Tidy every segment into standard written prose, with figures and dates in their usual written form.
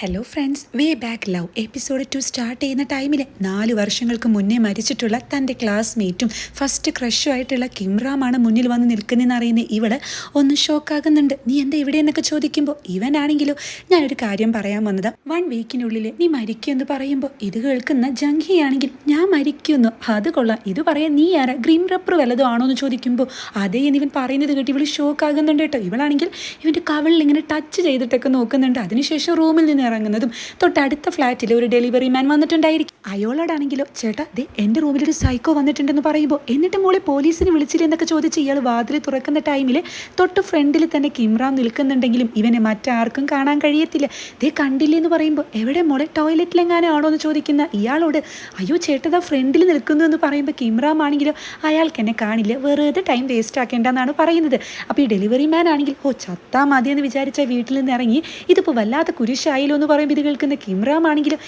Hello friends, way back love episode 2 start ചെയ്യുന്ന ടൈമിൽ 4 വർഷങ്ങൾക്ക് മുന്നേ മരിച്ചിട്ടുള്ള തൻ്റെ ക്ലാസ്മേറ്റും ഫസ്റ്റ് ക്രഷും ആയിട്ടുള്ള കിംറാമാണ് മുന്നിൽ വന്ന് നിൽക്കുന്നതെന്ന് അറിയുന്ന ഇവള് ഒന്ന് ഷോക്കാകുന്നുണ്ട്. നീ എന്താ ഇവിടെ എന്നൊക്കെ ചോദിക്കുമ്പോൾ ഇവനാണെങ്കിലോ ഞാനൊരു കാര്യം പറയാൻ വന്നത് 1 വീക്കിനുള്ളിൽ നീ മരിക്കുമെന്ന് പറയുമ്പോൾ ഇത് കേൾക്കുന്ന ജംഹിയാണെങ്കിൽ ഞാൻ മരിക്കുന്നു, അത് കൊള്ളാം, ഇത് പറയാൻ നീ ആരാ, ഗ്രീൻ റബ്ബർ വല്ലതും ആണോ എന്ന് ചോദിക്കുമ്പോൾ അതേ എന്നിവൻ പറയുന്നത് കേട്ട് ഇവള് ഷോക്കാകുന്നുണ്ട് കേട്ടോ. ഇവളാണെങ്കിൽ ഇവൻ്റെ കവിളിൽ ഇങ്ങനെ ടച്ച് ചെയ്തിട്ടൊക്കെ നോക്കുന്നുണ്ട്. അതിനുശേഷം റൂമിൽ നിന്ന് ഇറങ്ങുന്നതും തൊട്ടടുത്ത ഫ്ലാറ്റിൽ ഒരു ഡെലിവറി മാൻ വന്നിട്ടുണ്ടായിരിക്കും. അയാളോടാണെങ്കിലോ ചേട്ടാ ദേ എൻ്റെ റൂമിലൊരു സൈക്കോ വന്നിട്ടുണ്ടെന്ന് പറയുമ്പോൾ എന്നിട്ട് മോളെ പോലീസിനെ വിളിച്ചില്ല എന്നൊക്കെ ചോദിച്ച് ഇയാൾ വാതിൽ തുറക്കുന്ന ടൈമിൽ തൊട്ട് ഫ്രണ്ടിൽ തന്നെ കിംറാം നിൽക്കുന്നുണ്ടെങ്കിലും ഇവനെ മറ്റാർക്കും കാണാൻ കഴിയത്തില്ല. ദേ കണ്ടില്ലേ എന്ന് പറയുമ്പോൾ എവിടെ മോളെ ടോയ്ലറ്റിലെങ്ങാനും ആണോ എന്ന് ചോദിക്കുന്ന ഇയാളോട് അയ്യോ ചേട്ടതാ ഫ്രണ്ടിൽ നിൽക്കുന്നു എന്ന് പറയുമ്പോൾ കിംറാം ആണെങ്കിലോ അയാൾക്ക് എന്നെ കാണില്ല, വെറുതെ ടൈം വേസ്റ്റ് ആക്കേണ്ടെന്നാണ് പറയുന്നത്. അപ്പോൾ ഈ ഡെലിവറി മാൻ ആണെങ്കിൽ ചത്താ മതി എന്ന് വിചാരിച്ച വീട്ടിൽ നിന്ന് ഇറങ്ങി ഇതിപ്പോൾ വല്ലാത്ത കുരിശായില്ലോ എന്ന് പറയുമ്പോൾ ഇത് കേൾക്കുന്ന കിംറാം ആണെങ്കിലും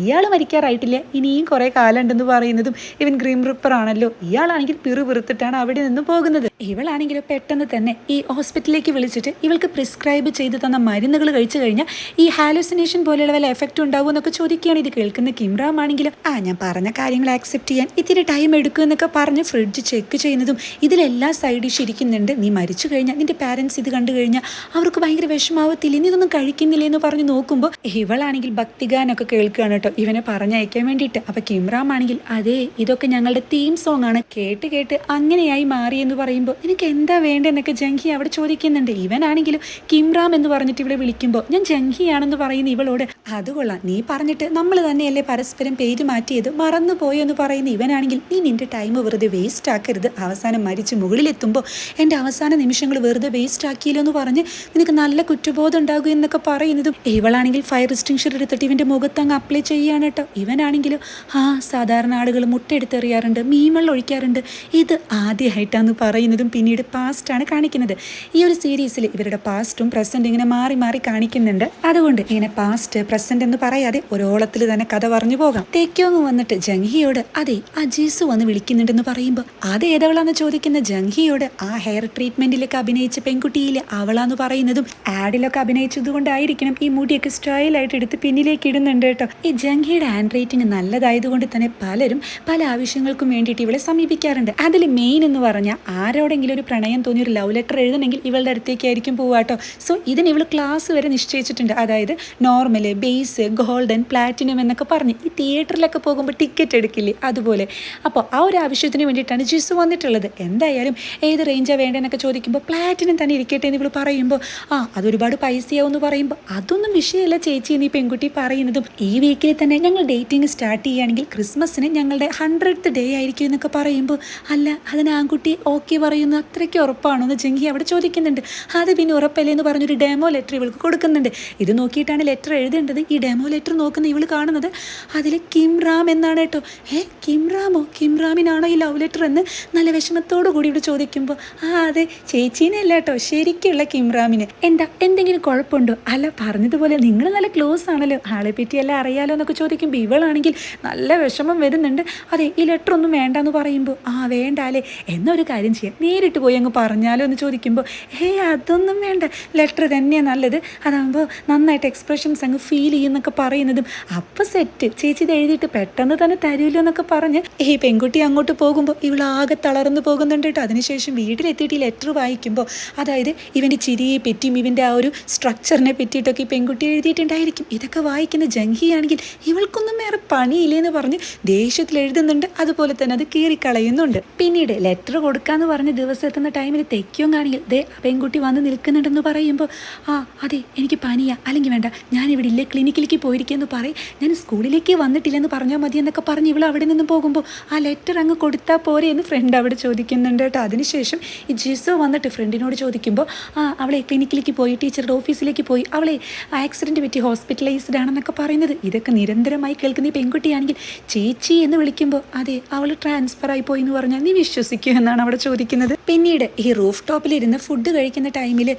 ഇയാൾ മരിക്കാറായിട്ടില്ല, ഇനിയും കുറേ കാലം ഉണ്ടെന്ന് പറയുന്നതും ഇവൻ ഗ്രീൻ റിപ്പർ ആണല്ലോ. ഇയാളാണെങ്കിൽ പിറുപിറുത്തിട്ടാണ് അവിടെ നിന്ന് പോകുന്നത്. ഇവളാണെങ്കിലും പെട്ടെന്ന് തന്നെ ഈ ഹോസ്പിറ്റലിലേക്ക് വിളിച്ചിട്ട് ഇവൾക്ക് പ്രിസ്ക്രൈബ് ചെയ്ത് തന്ന മരുന്നുകൾ കഴിച്ചു കഴിഞ്ഞാൽ ഈ ഹാലുസിനേഷൻ പോലെയുള്ള വല്ല എഫക്റ്റ് ഉണ്ടാവും എന്നൊക്കെ ചോദിക്കുകയാണ്. ഇത് കേൾക്കുന്ന കിംറാം ആണെങ്കിലും ഞാൻ പറഞ്ഞ കാര്യങ്ങൾ ആക്സെപ്റ്റ് ചെയ്യാൻ ഇത്തിരി ടൈം എടുക്കും എന്നൊക്കെ പറഞ്ഞ് ഫ്രിഡ്ജ് ചെക്ക് ചെയ്യുന്നതും ഇതിലെല്ലാം സൈഡ് ഡിഷ് ഇരിക്കുന്നുണ്ട്. നീ മരിച്ചു കഴിഞ്ഞാൽ നിന്റെ പാരൻസ് ഇത് കണ്ടു കഴിഞ്ഞാൽ അവർക്ക് ഭയങ്കര വിഷമാവത്തില്ല, നീ ഇതൊന്നും കഴിക്കുന്നില്ല എന്ന് പറഞ്ഞ് നോക്കുമ്പോൾ ഇവളാണെങ്കിൽ ഭക്തിഗാനൊക്കെ കേൾക്കുകയാണ് കേട്ടോ ഇവനെ പറഞ്ഞയക്കാൻ വേണ്ടിയിട്ട്. അപ്പം കിംറാം ആണെങ്കിൽ അതേ ഇതൊക്കെ ഞങ്ങളുടെ തീം സോങ് ആണ്, കേട്ട് കേട്ട് അങ്ങനെയായി മാറി എന്ന് പറയുമ്പോൾ എനിക്ക് എന്താ വേണ്ടെന്നൊക്കെ ജംഹി അവിടെ ചോദിക്കുന്നുണ്ട്. ഇവനാണെങ്കിലും കിംറാം എന്ന് പറഞ്ഞിട്ട് ഇവിടെ വിളിക്കുമ്പോൾ ഞാൻ ജംഹിയാണെന്ന് പറയുന്ന ഇവളോട് അതുകൊള്ളാം, നീ പറഞ്ഞിട്ട് നമ്മൾ തന്നെയല്ലേ പരസ്പരം പേര് മാറ്റിയത്, മറന്നു പോയോ എന്ന് പറയുന്ന ഇവനാണെങ്കിൽ നീ നിന്റെ ടൈം വെറുതെ വേസ്റ്റ് ആക്കരുത്, അവസാനം മരിച്ച് മുകളിലെത്തുമ്പോൾ എൻ്റെ അവസാന നിമിഷങ്ങൾ വെറുതെ വേസ്റ്റ് ആക്കിയല്ലോ എന്ന് പറഞ്ഞ് നിനക്ക് നല്ല കുറ്റബോധം ഉണ്ടാകും എന്നൊക്കെ പറയുന്നതും ഇവളാണെങ്കിൽ ഫയർ എക്സ്റ്റിങ്ഷർ എടുത്തിട്ട് ഇവൻ്റെ മുഖത്ത് അങ്ങ് അപ്ലൈ ചെയ്യുകയാണ് കേട്ടോ. ഇവനാണെങ്കിലും സാധാരണ ആളുകൾ മുട്ടെടുത്തെറിയാറുണ്ട്, മീൻവെള്ളം ഒഴിക്കാറുണ്ട്, ഇത് ആദ്യമായിട്ടാന്ന് പറയുന്നതും പിന്നീട് പാസ്റ്റാണ് കാണിക്കുന്നത്. ഈ ഒരു സീരീസിൽ ഇവരുടെ പാസ്റ്റും പ്രസൻറ്റും ഇങ്ങനെ മാറി മാറി കാണിക്കുന്നുണ്ട്. അതുകൊണ്ട് ഇങ്ങനെ പാസ്റ്റ് പ്രസന്റ് എന്ന് പറയാതെ ഒരോളത്തിൽ തന്നെ കഥ പറഞ്ഞു പോകാം. തേക്കോങ് വന്നിട്ട് ജംഹിയോട് അതെ അജീസ് വന്ന് വിളിക്കുന്നുണ്ടെന്ന് പറയുമ്പോൾ അത് ഏതവളാന്ന് ചോദിക്കുന്ന ജംഹിയോട് ആ ഹെയർ ട്രീറ്റ്മെന്റിലൊക്കെ അഭിനയിച്ച പെൺകുട്ടിയിലെ അവളാന്ന് പറയുന്നതും ആഡിലൊക്കെ അഭിനയിച്ചത് കൊണ്ടായിരിക്കണം ഈ മുടിയൊക്കെ സ്റ്റൈലായിട്ട് എടുത്ത് പിന്നിലേക്ക് ഇടുന്നുണ്ട് കേട്ടോ. ഈ ജംഹിയുടെ ഹാൻഡ് റൈറ്റിംഗ് നല്ലതായതുകൊണ്ട് തന്നെ പലരും പല ആവശ്യങ്ങൾക്കും വേണ്ടിയിട്ട് ഇവളെ സമീപിക്കാറുണ്ട്. അതിൽ മെയിൻ എന്ന് പറഞ്ഞാൽ ആരോടെങ്കിലും ഒരു പ്രണയം തോന്നി ഒരു ലവ് ലെറ്റർ എഴുതണമെങ്കിൽ ഇവളുടെ അടുത്തേക്കായിരിക്കും പോവാട്ടോ. സോ ഇതിന് ഇവൾ ക്ലാസ് വരെ നിശ്ചയിച്ചിട്ടുണ്ട്. അതായത് നോർമല്, ബേസ്, ഗോൾഡൻ, പ്ലാറ്റിനം എന്നൊക്കെ പറഞ്ഞ് ഈ തിയേറ്ററിലൊക്കെ പോകുമ്പോൾ ടിക്കറ്റ് എടുക്കില്ലേ അതുപോലെ. അപ്പോൾ ആ ഒരു ആവശ്യത്തിന് വേണ്ടിയിട്ടാണ് ജിസു വന്നിട്ടുള്ളത്. എന്തായാലും ഏത് റേഞ്ചാണ് വേണ്ടതെന്നൊക്കെ ചോദിക്കുമ്പോൾ പ്ലാറ്റിനം തന്നെ ഇരിക്കട്ടെ എന്ന് ഇവൾ പറയുമ്പോൾ അതൊരുപാട് പൈസയാവും എന്ന് പറയുമ്പോൾ അതൊന്നും വിഷയമല്ല ചേച്ചി എന്ന് ഈ പെൺകുട്ടി പറയുന്നതും ഈ വീക്കിൽ തന്നെ ഞങ്ങൾ ഡേറ്റിംഗ് സ്റ്റാർട്ട് ചെയ്യുകയാണെങ്കിൽ ക്രിസ്മസിന് ഞങ്ങളുടെ 100th ഡേ ആയിരിക്കും എന്നൊക്കെ പറയുമ്പോൾ അല്ല അതിന് ആൺകുട്ടി ഓക്കെ പറയുന്നു അത്രയ്ക്ക് ഉറപ്പാണോ എന്ന് ജംഹി അവിടെ ചോദിക്കുന്നുണ്ട്. അത് പിന്നെ ഉറപ്പല്ലേ എന്ന് പറഞ്ഞൊരു ഡെമോ ലെറ്റർ ഇവൾക്ക് കൊടുക്കുന്നുണ്ട്. ഇത് നോക്കിയിട്ടാണ് ലെറ്റർ എഴുതേണ്ടത്. ഈ ഡെമോ ലെറ്റർ നോക്കുന്ന ഇവൾ കാണുന്നത് അതിൽ കിംറാം എന്നാണ് കേട്ടോ. കിംറാമോ, കിംറാമിനാണോ ഈ ലവ് ലെറ്റർ എന്ന് നല്ല വിഷമത്തോടു കൂടി ഇവിടെ ചോദിക്കുമ്പോൾ അതെ ചേച്ചീനെ അല്ല കേട്ടോ, ശരിക്കുള്ള കിംറാമിന്. എന്തെങ്കിലും കുഴപ്പമുണ്ടോ? അല്ല പറഞ്ഞതുപോലെ നിങ്ങൾ നല്ല ക്ലോസ് ആണല്ലോ, ആളെ പറ്റിയെല്ലാം അറിയാലോ എന്നൊക്കെ ചോദിക്കുമ്പോൾ ഇവളാണെങ്കിൽ നല്ല വിഷമം വരുന്നുണ്ട്. അതെ ഈ ലെറ്റർ ഒന്നും വേണ്ടെന്ന് പറയുമ്പോൾ വേണ്ട അല്ലേ, എന്നൊരു കാര്യം ചെയ്യാം നേരിട്ട് പോയി അങ്ങ് പറഞ്ഞാലോ എന്ന് ചോദിക്കുമ്പോൾ അതൊന്നും വേണ്ട, ലെറ്റർ തന്നെയാണ് നല്ലത്, അതാകുമ്പോൾ നന്നായിട്ട് എക്സ്പ്രഷൻസ് അങ്ങ് ഫീൽ ചെയ്യുന്നൊക്കെ പറയുന്നതും അപ്പോൾ സെറ്റ്, ചേച്ചി ഇത് എഴുതിയിട്ട് പെട്ടെന്ന് തന്നെ തരുമല്ലോ എന്നൊക്കെ പറഞ്ഞ് പെൺകുട്ടി അങ്ങോട്ട് പോകുമ്പോൾ ഇവളാകെ തളർന്നു പോകുന്നുണ്ട് കേട്ടോ. അതിനുശേഷം വീട്ടിലെത്തിയിട്ട് ഈ ലെറ്റർ വായിക്കുമ്പോൾ അതായത് ഇവൻ്റെ ചിരിയെ പറ്റിയും ഇവൻ്റെ ആ ഒരു സ്ട്രക്ചറിനെ പറ്റിയിട്ടൊക്കെ ഈ പെൺകുട്ടി എഴുതിയിട്ടുണ്ടായിരിക്കും. ഇതൊക്കെ വായിക്കുന്ന ജംഹിയാണെങ്കിൽ ഇവൾക്കൊന്നും വേറെ പണിയില്ലേന്ന് പറഞ്ഞ് ദേഷ്യത്തിൽ എഴുതുന്നുണ്ട്. അതുപോലെ തന്നെ അത് കീറിക്കളയുന്നുണ്ട്. പിന്നീട് ലെറ്റർ കൊടുക്കാന്ന് പറഞ്ഞ് ദിവസം എത്തുന്ന ടൈമിൽ തെക്കിയും കാണെങ്കിൽ ദേ പെൺകുട്ടി വന്ന് നിൽക്കുന്നുണ്ടെന്ന് പറയുമ്പോൾ അതെ എനിക്ക് പനിയാ, അല്ലെങ്കിൽ വേണ്ട ഞാനിവിടെ ഇല്ലേ ക്ലിനിക്കിലേക്ക് പോയിരിക്കുമെന്ന് പറയും, ഞാൻ സ്കൂളിലേക്ക് വന്നിട്ടില്ലെന്ന് പറഞ്ഞാൽ മതി എന്നൊക്കെ പറഞ്ഞ് ഇവൾ അവിടെ നിന്ന് പോകുമ്പോൾ ആ ലെറ്റർ അങ്ങ് കൊടുത്താൽ പോരെ എന്ന് ഫ്രണ്ട് അവിടെ ചോദിക്കുന്നുണ്ട് കേട്ടോ. അതിനുശേഷം ഈ ജിസോ വന്നിട്ട് ഫ്രണ്ടിനോട് ചോദിക്കുമ്പോൾ അവളെ ക്ലിനിക്കിലേക്ക് പോയി ടീച്ചറുടെ ഓഫീസിലേക്ക് പോയി അവളെ ആക്സിഡൻറ്റ് പറ്റി ഹോസ്പിറ്റലൈസ്ഡ് ആണെന്നൊക്കെ പറയുന്നത്. ഇതൊക്കെ നിരന്തരമായി കേൾക്കുന്ന ഈ പെൺകുട്ടിയാണെങ്കിൽ ചേച്ചി എന്ന് വിളിക്കുമ്പോൾ അതെ അവൾ ട്രാൻസ്ഫർ ആയി പോയി എന്ന് പറഞ്ഞാൽ നീ വിശ്വസിക്കുക എന്നാണ് അവിടെ ചോദിക്കുന്നത്. പിന്നീട് ഈ റൂഫ് ടോപ്പിലിരുന്ന് ഫുഡ് കഴിക്കുന്ന ടൈമിൽ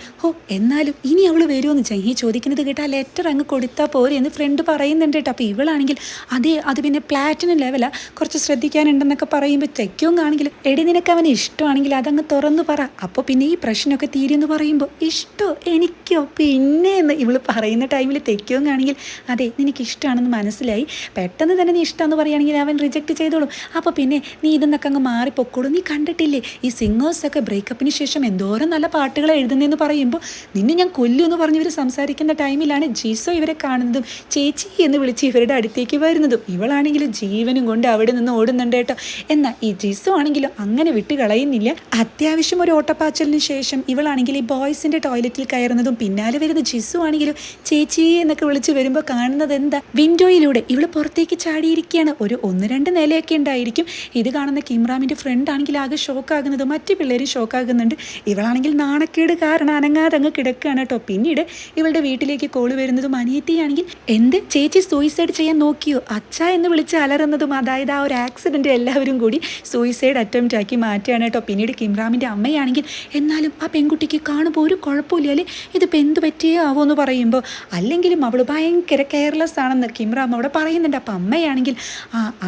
എന്നാലും ഇനി അവൾ വരുമെന്ന് ജഹി ചോദിക്കുന്നത് കേട്ട് ആ ലെറ്റർ അങ്ങ് കൊടുത്താൽ പോരെ എന്ന് ഫ്രണ്ട് പറയുന്നുണ്ട് കേട്ടോ. അപ്പോൾ ഇവളാണെങ്കിൽ അതെ അത് പിന്നെ പ്ലാറ്റിനം ലെവലാണ്, കുറച്ച് ശ്രദ്ധിക്കാനുണ്ടെന്നൊക്കെ പറയുമ്പോൾ തെക്കോങ് ആണെങ്കിൽ എടി നിനക്ക് അവന് ഇഷ്ടമാണെങ്കിൽ അതങ്ങ് തുറന്നു പറ, അപ്പോൾ പിന്നെ ഈ പ്രശ്നമൊക്കെ തീരുമെന്ന് പറയുമ്പോൾ ഇഷ്ടോ എനിക്കോ പിന്നെ എന്ന് ഇവൾ പറയുന്ന ടൈമിൽ തെക്കോങ് ആണെങ്കിൽ അതെ നിനക്ക് ഇഷ്ടമാണെന്ന് മനസ്സിലായി, പെട്ടെന്ന് തന്നെ നീ ഇഷ്ടമെന്ന് പറയുകയാണെങ്കിൽ അവൻ റിജക്റ്റ് ചെയ്തോളും, അപ്പോൾ പിന്നെ നീ ഇതെന്നൊക്കെ അങ്ങ് മാറിപ്പൊക്കോളും. നീ കണ്ടിട്ടില്ലേ ഈ സിംഗേഴ്സൊക്കെ ബ്രേക്കപ്പിന് ശേഷം എന്തോരം നല്ല പാട്ടുകൾ എഴുതുന്നതെന്ന് പറയുമ്പോൾ നിന്നെ ഞാൻ കൊല്ലു എന്ന് പറഞ്ഞ് ഇവർ സംസാരിക്കുന്ന ടൈമിലാണ് ജീസോ ഇവരെ കാണുന്നതും ചേച്ചി എന്ന് വിളിച്ച് ഇവരുടെ അടുത്തേക്ക് വരുന്നതും. ഇവളാണെങ്കിൽ ജീവനും കൊണ്ട് അവിടെ നിന്ന് ഓടുന്നുണ്ട് കേട്ടോ. എന്നാൽ ഈ ജീസോ ആണെങ്കിലും അങ്ങനെ വിട്ട് കളയുന്നില്ല. അത്യാവശ്യം ഒരു ഓട്ടപ്പാച്ചലിന് ശേഷം ഇവളാണെങ്കിൽ ഈ ബോയ്സിൻ്റെ ടോയ്ലറ്റിൽ കയറുന്നതും പിന്നാലെ വരുന്ന ജിസു ആണെങ്കിലും ചേച്ചി എന്നൊക്കെ വിളിച്ച് വരുമ്പോൾ കാണുന്നത് എന്താ, വിൻഡോയിലൂടെ ഇവൾ പുറത്തേക്ക് ചാടിയിരിക്കുകയാണ്. ഒരു 1-2 നിലയൊക്കെ ഉണ്ടായിരിക്കും. ഇത് കാണുന്ന കിമ്രാമിൻ്റെ ഫ്രണ്ട് ആണെങ്കിൽ ആകെ ഷോക്കാകുന്നത്, മറ്റു പിള്ളേരും ഷോക്കാകുന്നുണ്ട്. ഇവളാണെങ്കിൽ നാണക്കേട് കാരണം അനങ്ങാതെ അങ്ങ് കിടക്കുകയാണ് കേട്ടോ. പിന്നീട് ഇവളുടെ വീട്ടിലേക്ക് കോള് വരുന്നതും അനിയത്തിയാണെങ്കിൽ എന്ത് ചേച്ചി സൂയിസൈഡ് ചെയ്യാൻ നോക്കിയോ അച്ഛ എന്ന് വിളിച്ച് അലറുന്നതും, അതായത് ആ ഒരു ആക്സിഡൻറ്റ് എല്ലാവരും കൂടി സൂയിസൈഡ് അറ്റംപ്റ്റ് ആക്കി മാറ്റുകയാണ് കേട്ടോ. പിന്നീട് കിമ്രാമിൻ്റെ അമ്മയാണെങ്കിൽ എന്നാലും ആ പെൺകുട്ടിക്ക് കാണുമ്പോൾ ഒരു കുഴപ്പമില്ലേ, ഇതിപ്പോൾ എന്ത് പറ്റിയേ ആവോ എന്ന് പറയുമ്പോൾ അല്ലെങ്കിലും അവൾ ഭയങ്കര കെയർലെസ് ആണെന്ന് കിമ്രാം അവിടെ പറയുന്നുണ്ട്. അപ്പം അമ്മയാണെങ്കിൽ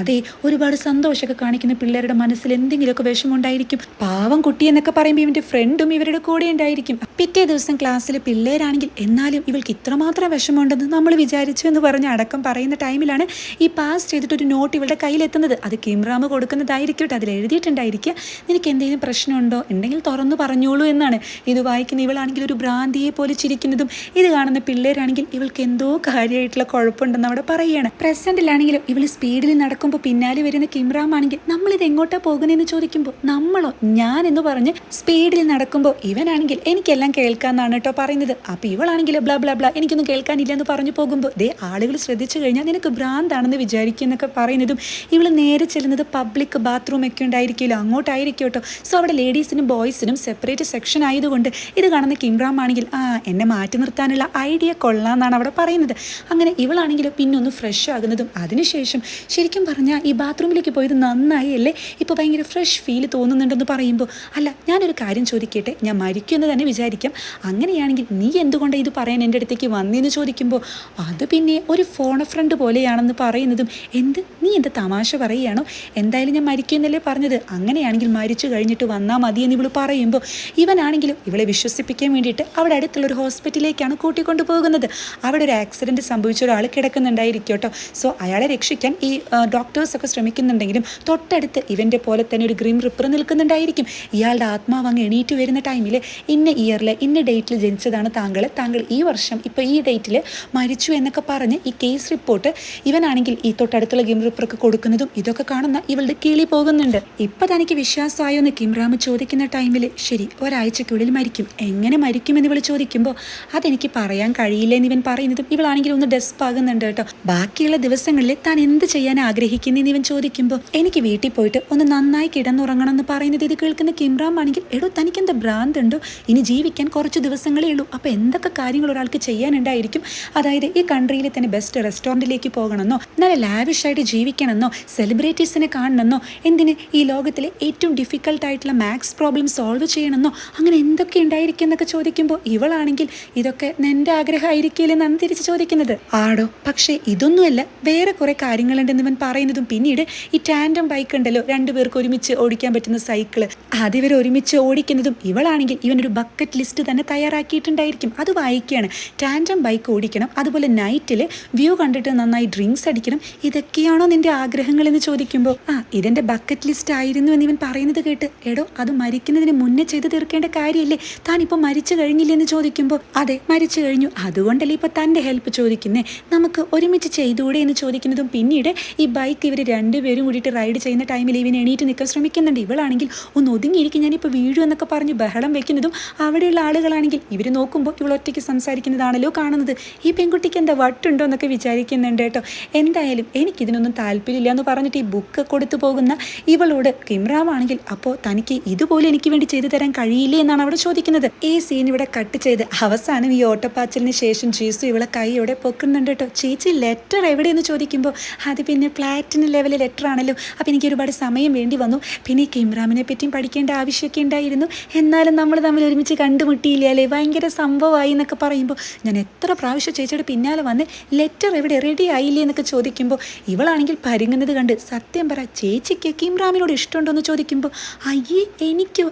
അതെ ഒരുപാട് സന്തോഷമൊക്കെ കാണിക്കുന്ന പിള്ളേരുടെ മനസ്സിൽ എന്തെങ്കിലുമൊക്കെ വിഷമമുണ്ടായിരിക്കും, പാവം കുട്ടി എന്നൊക്കെ പറയുമ്പോൾ ഇവൻ്റെ ഫ്രണ്ടും ഇവരുടെ കൂടെ ഉണ്ടായിരിക്കും. പിറ്റേ ദിവസം ക്ലാസ്സിൽ പിള്ളേരാണെങ്കിൽ എന്നാലും ഇവൾക്ക് ഇത്രമാത്രം വിഷമമുണ്ടെന്ന് നമ്മൾ വിചാരിച്ചു എന്ന് പറഞ്ഞ് അടക്കം പറയുന്ന ടൈമിലാണ് ഈ പാസ് ചെയ്തിട്ടൊരു നോട്ട് ഇവളുടെ കയ്യിലെത്തുന്നത്. അത് കിമ്രാമ് കൊടുക്കുന്നതായിരിക്കട്ടെ, അതിൽ എഴുതിയിട്ടുണ്ടായിരിക്കുക നിനക്ക് എന്തെങ്കിലും പ്രശ്നമുണ്ടോ ഉണ്ടെങ്കിൽ തുറന്നു പറഞ്ഞോളൂ എന്നാണ്. ഇത് വായിക്കുന്ന ഇവളാണെങ്കിൽ ഒരു ഭ്രാന്തിയെ പോലെ ചിരിക്കുന്നതും ഇത് കാണുന്ന പിള്ളേരാണെങ്കിൽ ഇവൾക്ക് എന്തോ കാര്യമായിട്ടുള്ള കുഴപ്പമുണ്ടെന്ന് അവിടെ പറയുകയാണ്. പ്രസൻറ്റിലാണെങ്കിലും ഇവൾ സ്പീഡിൽ നടക്കുമ്പോൾ പിന്നാലെ വരുന്ന കിമ്രാം ആണെങ്കിൽ നമ്മളിത് എങ്ങോട്ടാണ് പോകുന്നതെന്ന് ചോദിക്കുമ്പോൾ നമ്മളോ ഞാൻ എന്ന് പറഞ്ഞ് സ്പീഡിൽ നടക്കുമ്പോൾ ഇവനാണെങ്കിൽ എനിക്കെല്ലാം കേൾക്കാമെന്നാണ് കേട്ടോ പറയുന്നത്. അപ്പോൾ ഇവളാണെങ്കിൽ ബ്ലാ ബ്ലാ ബ്ലാ എനിക്കൊന്നും കേൾക്കാനില്ല എന്ന് പറഞ്ഞു പോകുമ്പോൾ ദേ ആളുകൾ ശ്രദ്ധിച്ചു കഴിഞ്ഞാൽ നിനക്ക് ഭ്രാന്താണെന്ന് വിചാരിക്കും എന്നൊക്കെ പറയുന്നതും ഇവൾ നേരെ ചെല്ലുന്നത് പബ്ലിക് ബാത്റൂം ഒക്കെ ഉണ്ടായിരിക്കുമല്ലോ അങ്ങോട്ടായിരിക്കും കേട്ടോ. സോ അവിടെ ലേഡീസിനും ബോയ്സിനും സെപ്പറേറ്റ് സെക്ഷൻ ആയതുകൊണ്ട് ഇത് കാണുന്ന കിമ്രാം ആണെങ്കിൽ എന്നെ മാറ്റി നിർത്താനുള്ള ഐഡിയ കൊള്ളാമെന്നാണ് അവിടെ പറയുന്നത്. അങ്ങനെ ഇവളാണെങ്കിൽ പിന്നെ ഒന്ന് ഫ്രഷ് ആകുന്നതും അതിനുശേഷം ശരിക്കും പറഞ്ഞാൽ ഈ ബാത്റൂമിലേക്ക് പോയത് നന്നായി അല്ലേ, ഇപ്പോൾ ഭയങ്കര ഫ്രഷ് ഫീൽ തോന്നുന്നുണ്ടെന്ന് പറയുമ്പോൾ അല്ല ഞാനൊരു കാര്യം ചോദിക്കട്ടെ, ഞാൻ മരിക്കുമെന്ന് തന്നെ വിചാരിക്കാം, അങ്ങനെയാണെങ്കിൽ നീ എന്തുകൊണ്ട് ഇത് പറയാൻ എൻ്റെ അടുത്തേക്ക് വന്നെന്ന് ചോദിക്കുമ്പോൾ അത് പിന്നെ ഒരു ഫോൺ ഫ്രണ്ട് പോലെയാണെന്ന് പറയുന്നതും എന്ത് നീ എന്താ തമാശ പറയുകയാണോ, എന്തായാലും ഞാൻ മരിക്കുമെന്നല്ലേ പറഞ്ഞത്, അങ്ങനെയാണെങ്കിൽ മരിച്ചു കഴിഞ്ഞിട്ട് വന്നാൽ മതിയെന്ന് ഇവൾ പറയുമ്പോൾ ഇവനാണെങ്കിലും ഇവളെ വിശ്വസിപ്പിക്കാൻ വേണ്ടിയിട്ട് അവിടെ അടുത്തുള്ളൊരു ഹോസ്പിറ്റലിലേക്കാണ് കൂട്ടിക്കൊണ്ടു പോകുന്നത്. അവിടെ ഒരു ആക്സിഡൻറ്റ് സംഭവിച്ച ഒരാൾ കിടക്കുന്നുണ്ടായിരിക്കും കേട്ടോ. സോ അയാളെ രക്ഷിക്കാൻ ഈ ഡോക്ടേഴ്സൊക്കെ ശ്രമിക്കുന്നുണ്ടെങ്കിലും തൊട്ടടുത്ത് ഇവൻ്റെ പോലെ തന്നെ ഒരു ഗ്രീം റിപ്പർ നിൽക്കുന്നുണ്ടായിരിക്കും. ഇയാളുടെ ആത്മാവ് അങ്ങ് എണീറ്റ് വരുന്ന ടൈമിൽ ഇന്ന ഇയറിൽ ഇന്ന ഡേറ്റിൽ ജനിച്ചതാണ് താങ്കൾ ഈ വർഷം ഇപ്പോൾ ഈ ഡേറ്റിൽ മരിച്ചു എന്നൊക്കെ പറഞ്ഞ് ഈ കേസ് റിപ്പോർട്ട് ഇവനാണെങ്കിൽ ഈ തൊട്ടടുത്തുള്ള ഗ്രീം റിപ്പർക്ക് കൊടുക്കുന്നതും ഇതൊക്കെ കാണുന്ന ഇവളുടെ കിളി പോകുന്നുണ്ട്. ഇപ്പം തനിക്ക് വിശ്വാസമായോ എന്ന് കിമ്രാമ് ചോദിക്കുന്ന ടൈമിൽ ശരി ഒരാഴ്ചക്കുള്ളിൽ മരിക്കും, എങ്ങനെ മരിക്കുമെന്ന് ഇവൾ ചോദിക്കുമ്പോൾ അതെനിക്ക് പറയാൻ കഴിയില്ല എന്ന് ഇവൻ പറയുന്നതും ഇവളാണെങ്കിൽ ഒന്ന് ഡെസ്പാകുന്നുണ്ട് കേട്ടോ. ബാക്കിയുള്ള ദിവസങ്ങളിൽ താൻ എന്ത് ചെയ്യാൻ ആഗ്രഹിക്കുന്നതെന്ന് ഇവൻ ചോദിക്കുമ്പോൾ എനിക്ക് വീട്ടിൽ പോയിട്ട് ഒന്ന് നന്നായി കിടന്നുറങ്ങണം എന്ന് പറയുന്നത് ഇത് കേൾക്കുന്ന കിമ്രാം ആണെങ്കിൽ എടോ തനിക്കെന്താ ഭ്രാന്തുണ്ടോ, ഇനി ജീവിക്കാൻ കുറച്ച് ദിവസങ്ങളേ ഉള്ളൂ, അപ്പോൾ എന്തൊക്കെ കാര്യങ്ങൾ ഒരാൾക്ക് ചെയ്യാനുണ്ടായിരിക്കും, അതായത് ഈ കൺട്രിയിലെ തന്നെ ബെസ്റ്റ് റെസ്റ്റോറൻറ്റിലേക്ക് പോകണമെന്നോ നല്ല ലാവിഷായിട്ട് ജീവിക്കണമെന്നോ സെലിബ്രിറ്റീസിനെ കാണണമെന്നോ എന്തിന് ഈ ലോകത്തിലെ ഏറ്റവും ഡിഫിക്കൽട്ടായിട്ടുള്ള മാത്സ് പ്രോബ്ലം സോൾവ് ചെയ്യണമെന്നോ അങ്ങനെ എന്തൊക്കെ ഉണ്ടായിരിക്കും എന്നൊക്കെ ചോദിക്കുമ്പോൾ ഇവളാണെങ്കിൽ ഇതൊക്കെ നിൻ്റെ ആഗ്രഹമായിരിക്കില്ലെന്നാണ് തിരിച്ച് ചോദിക്കുന്നത്. ആടോ പക്ഷേ ഇതൊന്നുമല്ല വേറെ കുറേ കാര്യങ്ങളുണ്ടെന്ന് ഇവൻ പറയുന്നതും പിന്നീട് ഈ ടാൻഡം ബൈക്ക് ഉണ്ടല്ലോ 2 പേർക്ക് ഒരുമിച്ച് ഓടിക്കാൻ പറ്റുന്ന സൈക്കിള് അതിവർ ഒരുമിച്ച് ഓടിക്കുന്നതും ഇവളാണെങ്കിൽ ഇവനൊരു ബക്കറ്റ് ലിസ്റ്റ് തന്നെ തയ്യാറാക്കിയിട്ടുണ്ടായിരിക്കും. അത് വായിക്കുകയാണ്. ടാൻഡം ബൈക്ക് ഓടിക്കണം, അതുപോലെ നൈറ്റിൽ വ്യൂ കണ്ടിട്ട് നന്നായി ഡ്രിങ്ക്സ് അടിക്കണം, ഇതൊക്കെയാണോ നിൻ്റെ ആഗ്രഹങ്ങൾ എന്ന് ചോദിക്കുമ്പോൾ ഇതെൻ്റെ ബക്കറ്റ് ലിസ്റ്റ് ആയിരുന്നു എന്ന് ഇവൻ പറയുന്നത് കേട്ട് എടോ അത് മരിക്കുന്നതിന് മുന്നേ ചെയ്ത് തീർക്കേണ്ട കാര്യമല്ലേ, താനിപ്പോൾ മരിച്ചു കഴിഞ്ഞില്ലേ എന്ന് ചോദിക്കുമ്പോൾ അതെ മരിച്ചു കഴിഞ്ഞു, അതുകൊണ്ടല്ലേ ഇപ്പോൾ തൻ്റെ ഹെൽപ്പ് ചോദിക്കുന്നേ, നമുക്ക് ഒരുമിച്ച് ചെയ്തുകൂടെ എന്ന് ചോദിക്കുന്നതും പിന്നീട് ഈ ബൈക്ക് ഇവർ 2 പേരും കൂടിയിട്ട് റൈഡ് ചെയ്യുന്ന ടൈമിൽ ഇവൻ എണീറ്റ് നിൽക്കാൻ ശ്രമിക്കുന്നുണ്ട്. ഇവളാണെങ്കിൽ ഒന്ന് ഒതുങ്ങിയിരിക്കും ഞാനിപ്പോൾ വീഴും എന്നൊക്കെ പറഞ്ഞ് ബഹളം വെക്കുന്നതും അവിടെയുള്ള ആളുകളാണെങ്കിൽ ഇവർ നോക്കുമ്പോൾ ഇവൾ ഒറ്റയ്ക്ക് സംസാരിക്കുന്നതാണല്ലോ കാണുന്നത്, ഈ പെൺകുട്ടിക്ക് എന്താ വട്ടുണ്ടോ എന്നൊക്കെ വിചാരിക്കുന്നുണ്ട് കേട്ടോ. എന്തായാലും എനിക്കിതിനൊന്നും താല്പര്യമില്ല എന്ന് പറഞ്ഞിട്ട് ഈ ബുക്ക് കൊടുത്തു പോകുന്ന ഇവളോട് കിമ്രാമാണെങ്കിൽ അപ്പോൾ തനിക്ക് ഇതുപോലെ എനിക്ക് വേണ്ടി ചെയ്തു തരാൻ കഴിയില്ലേ എന്നാണ് അവിടെ ചോദിക്കുന്നത്. ഈ സീൻ ഇവിടെ കട്ട് ചെയ്ത് അവസാനം ഈ ഓട്ടപ്പാച്ചലിന് ശേഷം ജീസു ഇവളെ കൈയോടെ പൊക്കുന്നുണ്ട് കേട്ടോ. ചേച്ചി ലെറ്റർ എവിടെയെന്ന് ചോദിക്കുമ്പോൾ അത് പിന്നെ പ്ലാറ്റിനം ലെവൽ ലെറ്റർ ആണല്ലോ, അപ്പോൾ എനിക്ക് ഒരുപാട് സമയം വേണ്ടി വന്നു. പിന്നെ ഈ കിംറാമിനെ പറ്റിയും പഠിക്കേണ്ട ആവശ്യമൊക്കെ ഉണ്ടായിരുന്നു. എന്നാലും നമ്മൾ തമ്മിൽ ഒരുമിച്ച് കണ്ടുമുട്ടിയില്ല അല്ലേ, ഭയങ്കര സംഭവമായി എന്നൊക്കെ പറയുമ്പോൾ ഞാൻ എത്ര പ്രാവശ്യം ചേച്ചിയുടെ പിന്നാലെ വന്ന് ലെറ്റർ എവിടെ റെഡി ആയില്ലേ എന്നൊക്കെ ചോദിക്കുമ്പോൾ ഇവളാണെങ്കിൽ പരുങ്ങുന്നത് കണ്ട് സത്യം പറ ചേച്ചിക്ക് കിംറാമിനോട് ഇഷ്ടമുണ്ടോ എന്ന് ചോദിക്കുമ്പോൾ അയ്യേ എനിക്കോ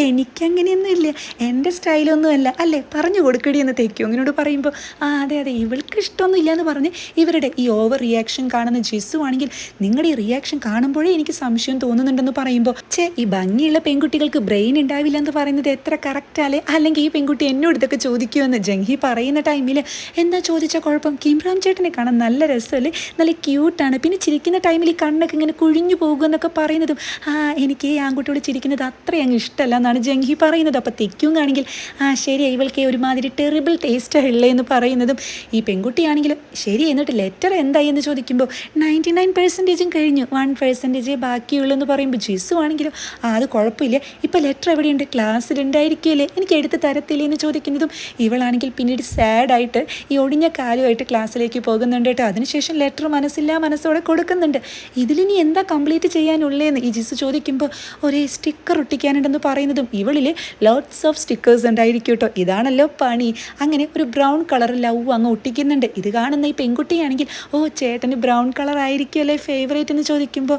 എനിക്കങ്ങനെയൊന്നും ഇല്ല, എൻ്റെ സ്റ്റൈലൊന്നുമല്ല അല്ലേ, പറഞ്ഞു കൊടുക്കടി എന്ന് തെക്കിയോങ്ങിനോട് പറയുമ്പോൾ അതെ ഇവൾക്ക് ഇഷ്ടമൊന്നും ഇല്ല എന്ന് പറഞ്ഞ് ഇവരുടെ ഈ ഓവർ റിയാക്ഷൻ കാണുന്ന ജിസു ആണെങ്കിൽ നിങ്ങളുടെ ഈ റിയാക്ഷൻ കാണുമ്പോഴേ എനിക്ക് സംശയം തോന്നുന്നുണ്ടെന്ന് പറയുമ്പോൾ ഈ ഭംഗിയുള്ള പെൺകുട്ടികൾക്ക് ബ്രെയിൻ ഉണ്ടാവില്ല എന്ന് പറയുന്നത് എത്ര കറക്റ്റാലേ, അല്ലെങ്കിൽ ഈ പെൺകുട്ടി എന്നോട് ഇതൊക്കെ ചോദിക്കുമെന്ന് ജംഹി പറയുന്ന ടൈമിൽ എന്താ ചോദിച്ച കുഴപ്പം, കിംറാം ചേട്ടനെ കാണാൻ നല്ല രസമല്ലേ, നല്ല ക്യൂട്ടാണ്, പിന്നെ ചിരിക്കുന്ന ടൈമിൽ ഈ കണ്ണൊക്കെ ഇങ്ങനെ കുഴിഞ്ഞു പോകുമെന്നൊക്കെ പറയുന്നതും എനിക്ക് ഈ ആൺകുട്ടിയോട് ചിരിക്കുന്നത് അത്രയും അങ്ങ് ഇഷ്ടമല്ല എന്നാണ് ജംഹി പറയുന്നത്. അപ്പോൾ തെക്കുങ്ങാണെങ്കിൽ ശരി ഇവൾക്ക് ഒരുമാതിരി ടെറിബിൾ ടേസ്റ്റാണ് ഉള്ളത് എന്ന് പറയുന്നതും ഈ പെൺകുട്ടിയാണെങ്കിലും ശരി എന്നിട്ട് ലെറ്റർ എന്തായി എന്ന് ചോദിക്കുമ്പോൾ 99% കഴിഞ്ഞു, 1% ബാക്കിയുള്ളൂ എന്ന് പറയുമ്പോൾ ജിസു ആണെങ്കിലും അത് കുഴപ്പമില്ല, ഇപ്പോൾ ലെറ്റർ എവിടെയുണ്ട്, ക്ലാസ്സിലുണ്ടായിരിക്കുമല്ലേ, എനിക്ക് എടുത്ത് തരത്തില്ലേ എന്ന് ചോദിക്കുന്നതും ഇവളാണെങ്കിൽ പിന്നീട് സാഡായിട്ട് ഈ ഒടിഞ്ഞ കാലുമായിട്ട് ക്ലാസ്സിലേക്ക് പോകുന്നുണ്ട് കേട്ടോ. അതിനുശേഷം ലെറ്റർ മനസ്സോടെ കൊടുക്കുന്നുണ്ട്. ഇതിലിനി എന്താ കംപ്ലീറ്റ് ചെയ്യാനുള്ളതെന്ന് ഈ ജിസു ചോദിക്കുമ്പോൾ ഒരേ സ്റ്റിക്കർ ഒട്ടിക്കാനുണ്ടെന്ന് പറയുന്നതും ഇവളിൽ ലോട്ട്സ് ഓഫ് സ്റ്റിക്കേഴ്സ് ഉണ്ടായിരിക്കും കേട്ടോ, ഇതാണല്ലോ പണി. അങ്ങനെ ഒരു ബ്രൗൺ കളർ ലവ് അങ്ങ് ഒട്ടിക്കുന്നുണ്ട്. ഇത് കാണുന്ന ഈ പെൺകുട്ടിയാണെങ്കിൽ ചേട്ടന് ബ്രൗൺ കളർ ആയിരിക്കുമല്ലേ ഫേവറേറ്റ് എന്ന് ചോദിക്കുമ്പോൾ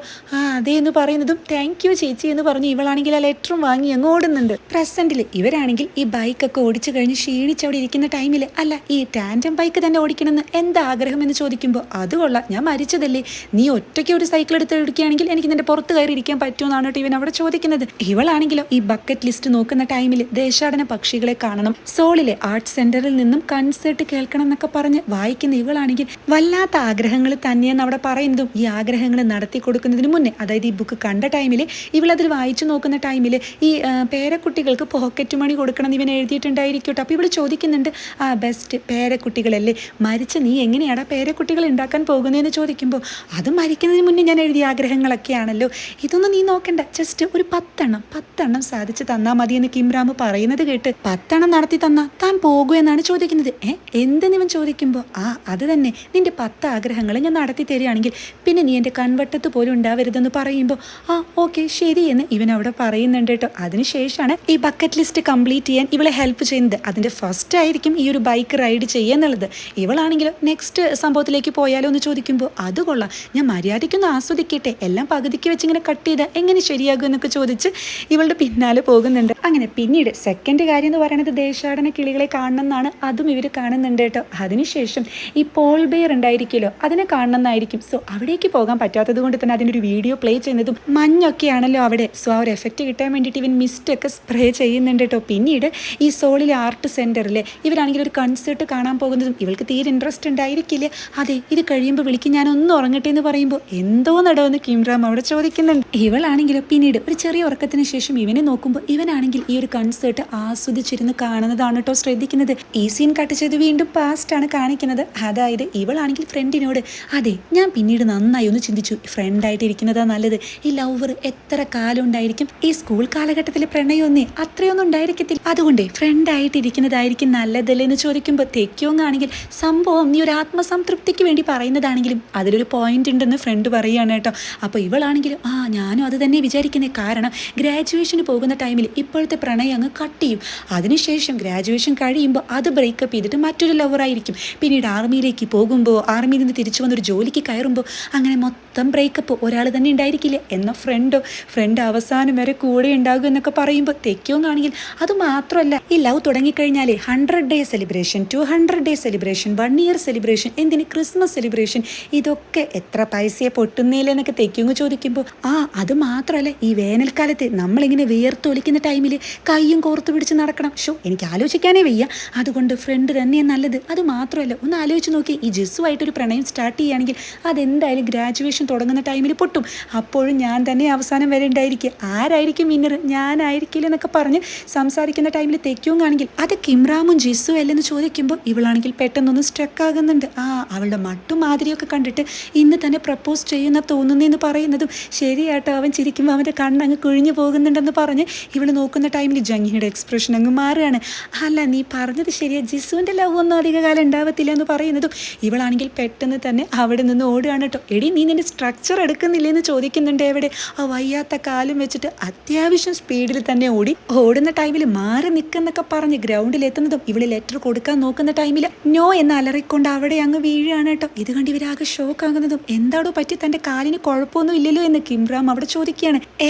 അതേ എന്ന് പറയുന്നതും താങ്ക് യു ചേച്ചി എന്ന് പറഞ്ഞ് ഇവളാണെങ്കിൽ ആ ലെറ്ററും വാങ്ങി അങ്ങ് ഓടുന്നുണ്ട്. പ്രസന്റിൽ ഇവരാണെങ്കിൽ ഈ ബൈക്കൊക്കെ ഓടിച്ചു കഴിഞ്ഞ് ക്ഷീണിച്ച് അവിടെ ഇരിക്കുന്ന ടൈമിൽ അല്ല ഈ ടാൻഡം ബൈക്ക് തന്നെ ഓടിക്കണമെന്ന് എന്താ ആഗ്രഹം എന്ന് ചോദിക്കുമ്പോൾ അത് കൊള്ളാം, ഞാൻ മരിച്ചതല്ലേ, നീ ഒറ്റയ്ക്ക് ഒരു സൈക്കിൾ എടുത്ത് എടുക്കുകയാണെങ്കിൽ എനിക്ക് നിന്റെ പുറത്ത് കയറി ഇരിക്കാൻ പറ്റുമെന്നാണ് കേട്ടോ ഇവൻ അവിടെ ചോദിക്കുന്നത്. ഇവളാണെങ്കിലോ ഈ ബക്കറ്റ് ലിസ്റ്റ് നോക്കുന്ന ടൈമിൽ ദേശാടന പക്ഷികളെ കാണണം, സോളിലെ ആർട്ട് സെന്ററിൽ നിന്നും കൺസേർട്ട് കേൾക്കണം എന്നൊക്കെ പറഞ്ഞ് വായിക്കുന്ന ഇവളാണെങ്കിൽ വല്ലാത്ത ആഗ്രഹങ്ങൾ തന്നെയെന്ന് അവിടെ പറയുന്നതും ഈ ആഗ്രഹങ്ങൾ നടത്തി കൊടുക്കുന്നതിന് മുന്നേ അതായത് ഈ ബുക്ക് കണ്ട ടൈമിൽ ഇവളതിൽ വായിച്ചു നോക്കുന്ന ടൈമിൽ ഈ പേരക്കുട്ടികൾക്ക് പോക്കറ്റ് മണി കൊടുക്കണം എന്ന് ഇവൻ എഴുതിയിട്ടുണ്ടായിരിക്കട്ടെ. അപ്പോൾ ഇവൾ ചോദിക്കുന്നുണ്ട് ബെസ്റ്റ് പേരക്കുട്ടികളല്ലേ, മരിച്ച നീ എങ്ങനെയാടാ പേരക്കുട്ടികൾ ഉണ്ടാക്കാൻ പോകുന്നതെന്ന് ചോദിക്കുമ്പോൾ അത് മരിക്കുന്നതിന് മുന്നേ ഞാൻ എഴുതിയ ആഗ്രഹങ്ങളൊക്കെയാണല്ലോ, ഇതൊന്നും നീ നോക്കണ്ട, ജസ്റ്റ് ഒരു 10 സാധിച്ചു തന്നാൽ മതിയെന്ന് കിംറാം പറയുന്നത് കേട്ട് 10 നടത്തി തന്നാൽ താൻ പോകുക എന്നാണ് ചോദിക്കുന്നത്. എന്തെന്ന് ഇവൻ ചോദിക്കുമ്പോൾ അത് തന്നെ, നിന്റെ 10 ആഗ്രഹങ്ങൾ ഞാൻ നടത്തി തരികയാണെങ്കിൽ പിന്നെ നീ എൻ്റെ കൺവട്ടത്ത് പോലും ഉണ്ടാവരുതെന്ന് പറയുമ്പോൾ ഓക്കെ ശരി എന്ന് ഇവൻ അവിടെ പറയുന്നുണ്ട് കേട്ടോ. അതിനുശേഷമാണ് ഈ ബക്കറ്റ് ലിസ്റ്റ് കംപ്ലീറ്റ് ചെയ്യാൻ ഇവളെ ഹെൽപ്പ് ചെയ്യുന്നത്. അതിൻ്റെ ഫസ്റ്റ് ആയിരിക്കും ഈ ഒരു ബൈക്ക് റൈഡ് ചെയ്യുക എന്നുള്ളത്. ഇവളാണെങ്കിലും നെക്സ്റ്റ് സംഭവത്തിലേക്ക് പോയാലോ എന്ന് ചോദിക്കുമ്പോൾ അത് കൊള്ളാം, ഞാൻ മര്യാദയ്ക്കൊന്ന് ആസ്വദിക്കട്ടെ, എല്ലാം പകുതിക്ക് വെച്ച് ഇങ്ങനെ കട്ട് ചെയ്താൽ എങ്ങനെ ശരിയാകും എന്നൊക്കെ ചോദിച്ച് ഇവളുടെ പിന്നാലെ പോകുന്നുണ്ട്. അങ്ങനെ പിന്നീട് സെക്കൻഡ് കാര്യം എന്ന് പറയുന്നത് ദേശാടന കിളികളെ കാണണം എന്നാണ്, അതും ഇവർ കാണുന്നുണ്ട് കേട്ടോ. അതിനുശേഷം ഈ പോൾ ബെയർ ഉണ്ടായിരിക്കുമല്ലോ അതിനെ കാണണമെന്നായിരിക്കും. സോ അവിടേക്ക് പോകാൻ പറ്റാത്തത് കൊണ്ട് തന്നെ അതിനൊരു വീഡിയോ പ്ലേ ചെയ്യുന്നതും മഞ്ഞൊക്കെയാണല്ലോ അവിടെ, സോ ആ ഒരു എഫക്റ്റ് കിട്ടാൻ വേണ്ടിയിട്ട് ഇവൻ മിസ്റ്റൊക്കെ സ്പ്രേ ചെയ്യുന്നുണ്ട് കേട്ടോ. പിന്നീട് ഈ സോളിലെ ആർട്ട് സെൻറ്ററിൽ ഇവരാണെങ്കിൽ ഒരു കൺസേർട്ട് കാണാൻ പോകുന്നതും ഇവൾക്ക് തീരെ ഇൻട്രസ്റ്റ് ഉണ്ടായിരിക്കില്ല. അതെ ഇത് കഴിയുമ്പോൾ വിളിക്കും, ഞാനൊന്നും ഉറങ്ങട്ടെ എന്ന് പറയുമ്പോൾ എന്തോ നടവെന്ന് കിംറാം അവിടെ ചോദിക്കുന്നുണ്ട്. ഇവളാണെങ്കിലും പിന്നീട് ഒരു ചെറിയ ഉറക്കത്തിന് ശേഷം ഇവനെ നോക്കുമ്പോൾ ഇവനാണെങ്കിൽ ഈ ഒരു കൺസേർട്ട് ആസ്വദിച്ചിരുന്ന് കാണുന്നതാണ് കേട്ടോ ശ്രദ്ധിക്കുന്നത്. ഈ സീൻ കട്ട് ചെയ്ത് വീണ്ടും പാസ്റ്റാണ് കാണിക്കുന്നത്. അതായത് ഇവളാണെങ്കിൽ ഫ്രണ്ടിനോട് അതെ ഞാൻ പിന്നീട് നന്നായി ഒന്ന് ചിന്തിച്ചു, ഫ്രണ്ടായിട്ട് ഇരിക്കുന്നതാ നല്ലത്, ഈ ലവർ എത്ര കാലം ഉണ്ടായിരിക്കും, ഈ സ്കൂൾ കാലഘട്ടത്തിലെ പ്രണയമൊന്നേ അത്രയൊന്നും ഉണ്ടായിരിക്കത്തില്ല, അതുകൊണ്ട് ഫ്രണ്ടായിട്ട് ഇരിക്കുന്നതായിരിക്കും നല്ലതല്ലേ എന്ന് ചോദിക്കുമ്പോൾ തെക്കിയോങ്ങാണെങ്കിൽ സംഭവം നീ ഒരു ആത്മസംതൃപ്തിക്ക് വേണ്ടി പറയുന്നതാണെങ്കിലും അതിലൊരു പോയിന്റ് ഉണ്ടെന്ന് ഫ്രണ്ട് പറയുകയാണ് കേട്ടോ. അപ്പോൾ ഇവളാണെങ്കിലും ഞാനും അത് തന്നെ വിചാരിക്കുന്നത്, കാരണം ഗ്രാജുവേഷന് പോകുന്ന ടൈമിൽ ഇപ്പോഴത്തെ പ്രണയം അങ്ങ് കട്ട് ചെയ്യും, അതിനുശേഷം ഗ്രാജുവേഷൻ കഴിയുമ്പോൾ അത് ബ്രേക്കപ്പ് ചെയ്തിട്ട് മറ്റൊരു ലവറായിരിക്കും, പിന്നീട് ആർമിയിലേക്ക് പോകുമ്പോൾ ആർമിയിൽ നിന്ന് തിരിച്ചു വന്നൊരു ജോലിക്ക് കയറുമ്പോൾ അങ്ങനെ മൊത്തം ബ്രേക്കപ്പ് ഒരാൾ തന്നെ ഉണ്ടായിരിക്കില്ല എന്ന ഫ്രണ്ട് അവസാനം വരെ കൂടെ ഉണ്ടാകും എന്നൊക്കെ പറയുമ്പോൾ തെക്കിയോങ്ങാണെങ്കിൽ അത് മാത്രമല്ല ഈ ലവ് തുടങ്ങിക്കഴിഞ്ഞാൽ 100 day celebration, 200 day celebration, 1 year celebration, എന്തിന് ക്രിസ്മസ് സെലിബ്രേഷൻ, ഇതൊക്കെ എത്ര പൈസയെ പൊട്ടുന്നില്ല എന്നൊക്കെ തെക്കിയോങ്ങ് ചോദിക്കുമ്പോൾ അത് മാത്രമല്ല ഈ വേനൽക്കാലത്ത് നമ്മളിങ്ങനെ വിയർത്തൊലിക്കുന്ന ടൈമിൽ കയ്യും കോർത്തു പിടിച്ച് നടക്കണം, എനിക്ക് ആലോചിക്കാനേ വയ്യ, അതുകൊണ്ട് ഫ്രണ്ട് തന്നെയാണ് നല്ലത്. അത് മാത്രമല്ല ഒന്ന് ആലോചിച്ച് നോക്കി, ഈ ജിസുവായിട്ടൊരു പ്രണയം സ്റ്റാർട്ട് ചെയ്യുകയാണെങ്കിൽ അതെന്തായാലും ഗ്രാജുവേഷൻ തുടങ്ങുന്ന ടൈമിൽ പൊട്ടും, അപ്പോഴും ഞാൻ തന്നെ അവസാനം വരെ ഉണ്ടായിരിക്കുക, ആരായിരിക്കും വിന്നർ, ഞാനായിരിക്കില്ല എന്നൊക്കെ പറഞ്ഞ് സംസാരിക്കുന്ന ടൈമിൽ തെക്കിയോങ്ങാണെങ്കിൽ അത് കിംറാമും ജിസു അല്ലെന്ന് ചോദിക്കുമ്പോൾ ഇവളാണെങ്കിൽ പെട്ടെന്നൊന്ന് സ്ട്രക്ക് ആകുന്നുണ്ട്. അവളുടെ മട്ടും മാതിരിയൊക്കെ കണ്ടിട്ട് ഇന്ന് തന്നെ പ്രപ്പോസ് ചെയ്യുന്ന തോന്നുന്നതെന്ന് പറയുന്നതും ശരിയാട്ടോ, അവൻ ചിരിക്കുമ്പോൾ അവൻ്റെ കണ്ണങ്ങ് കുഴിഞ്ഞു പോകുന്നുണ്ടെന്ന് പറഞ്ഞ് ഇവൾ നോക്കുന്ന ടൈമിൽ ജംഹിയുടെ എക്സ്പ്രഷൻ അങ്ങ് മാറുകയാണ്. അല്ല നീ പറഞ്ഞത് ശരിയാ, ജിസുവിൻ്റെ ലവ് ഒന്നും അധികകാലം ഉണ്ടാവത്തില്ല എന്ന് പറയുന്നതും ഇവളാണെങ്കിൽ പെട്ടെന്ന് തന്നെ അവിടെ നിന്ന് ഓടുകയാണ് കേട്ടോ. എടി നീ നിന്റെ സ്ട്രക്ചർ എടുക്കുന്നില്ലെന്ന് ചോദിക്കുന്നുണ്ട്. എവിടെ ആ വയ്യാത്ത കാലും വെച്ചിട്ട് അത്യാവശ്യം സ്പീഡിൽ തന്നെ ഓടുന്ന ടൈമിൽ മാറി നിൽക്കുന്നൊക്കെ പറഞ്ഞ് ഗ്രൗണ്ടിൽ എത്തുന്നതും ഇവള് ലെറ്റർ കൊടുക്കാൻ നോക്കുന്ന ടൈമിൽ നോ എന്ന് അലറിക്കൊണ്ട് അവിടെ അങ്ങ് വീഴുകയാണ് കേട്ടോ. ഇത് കണ്ട് ഇവരാകെ ഷോക്ക് ആകുന്നതും എന്താടോ പറ്റി, തന്റെ കാലിന് കുഴപ്പമൊന്നും ഇല്ലല്ലോ എന്ന് കിംറാം അവിടെ ചോദിക്കുകയാണ്.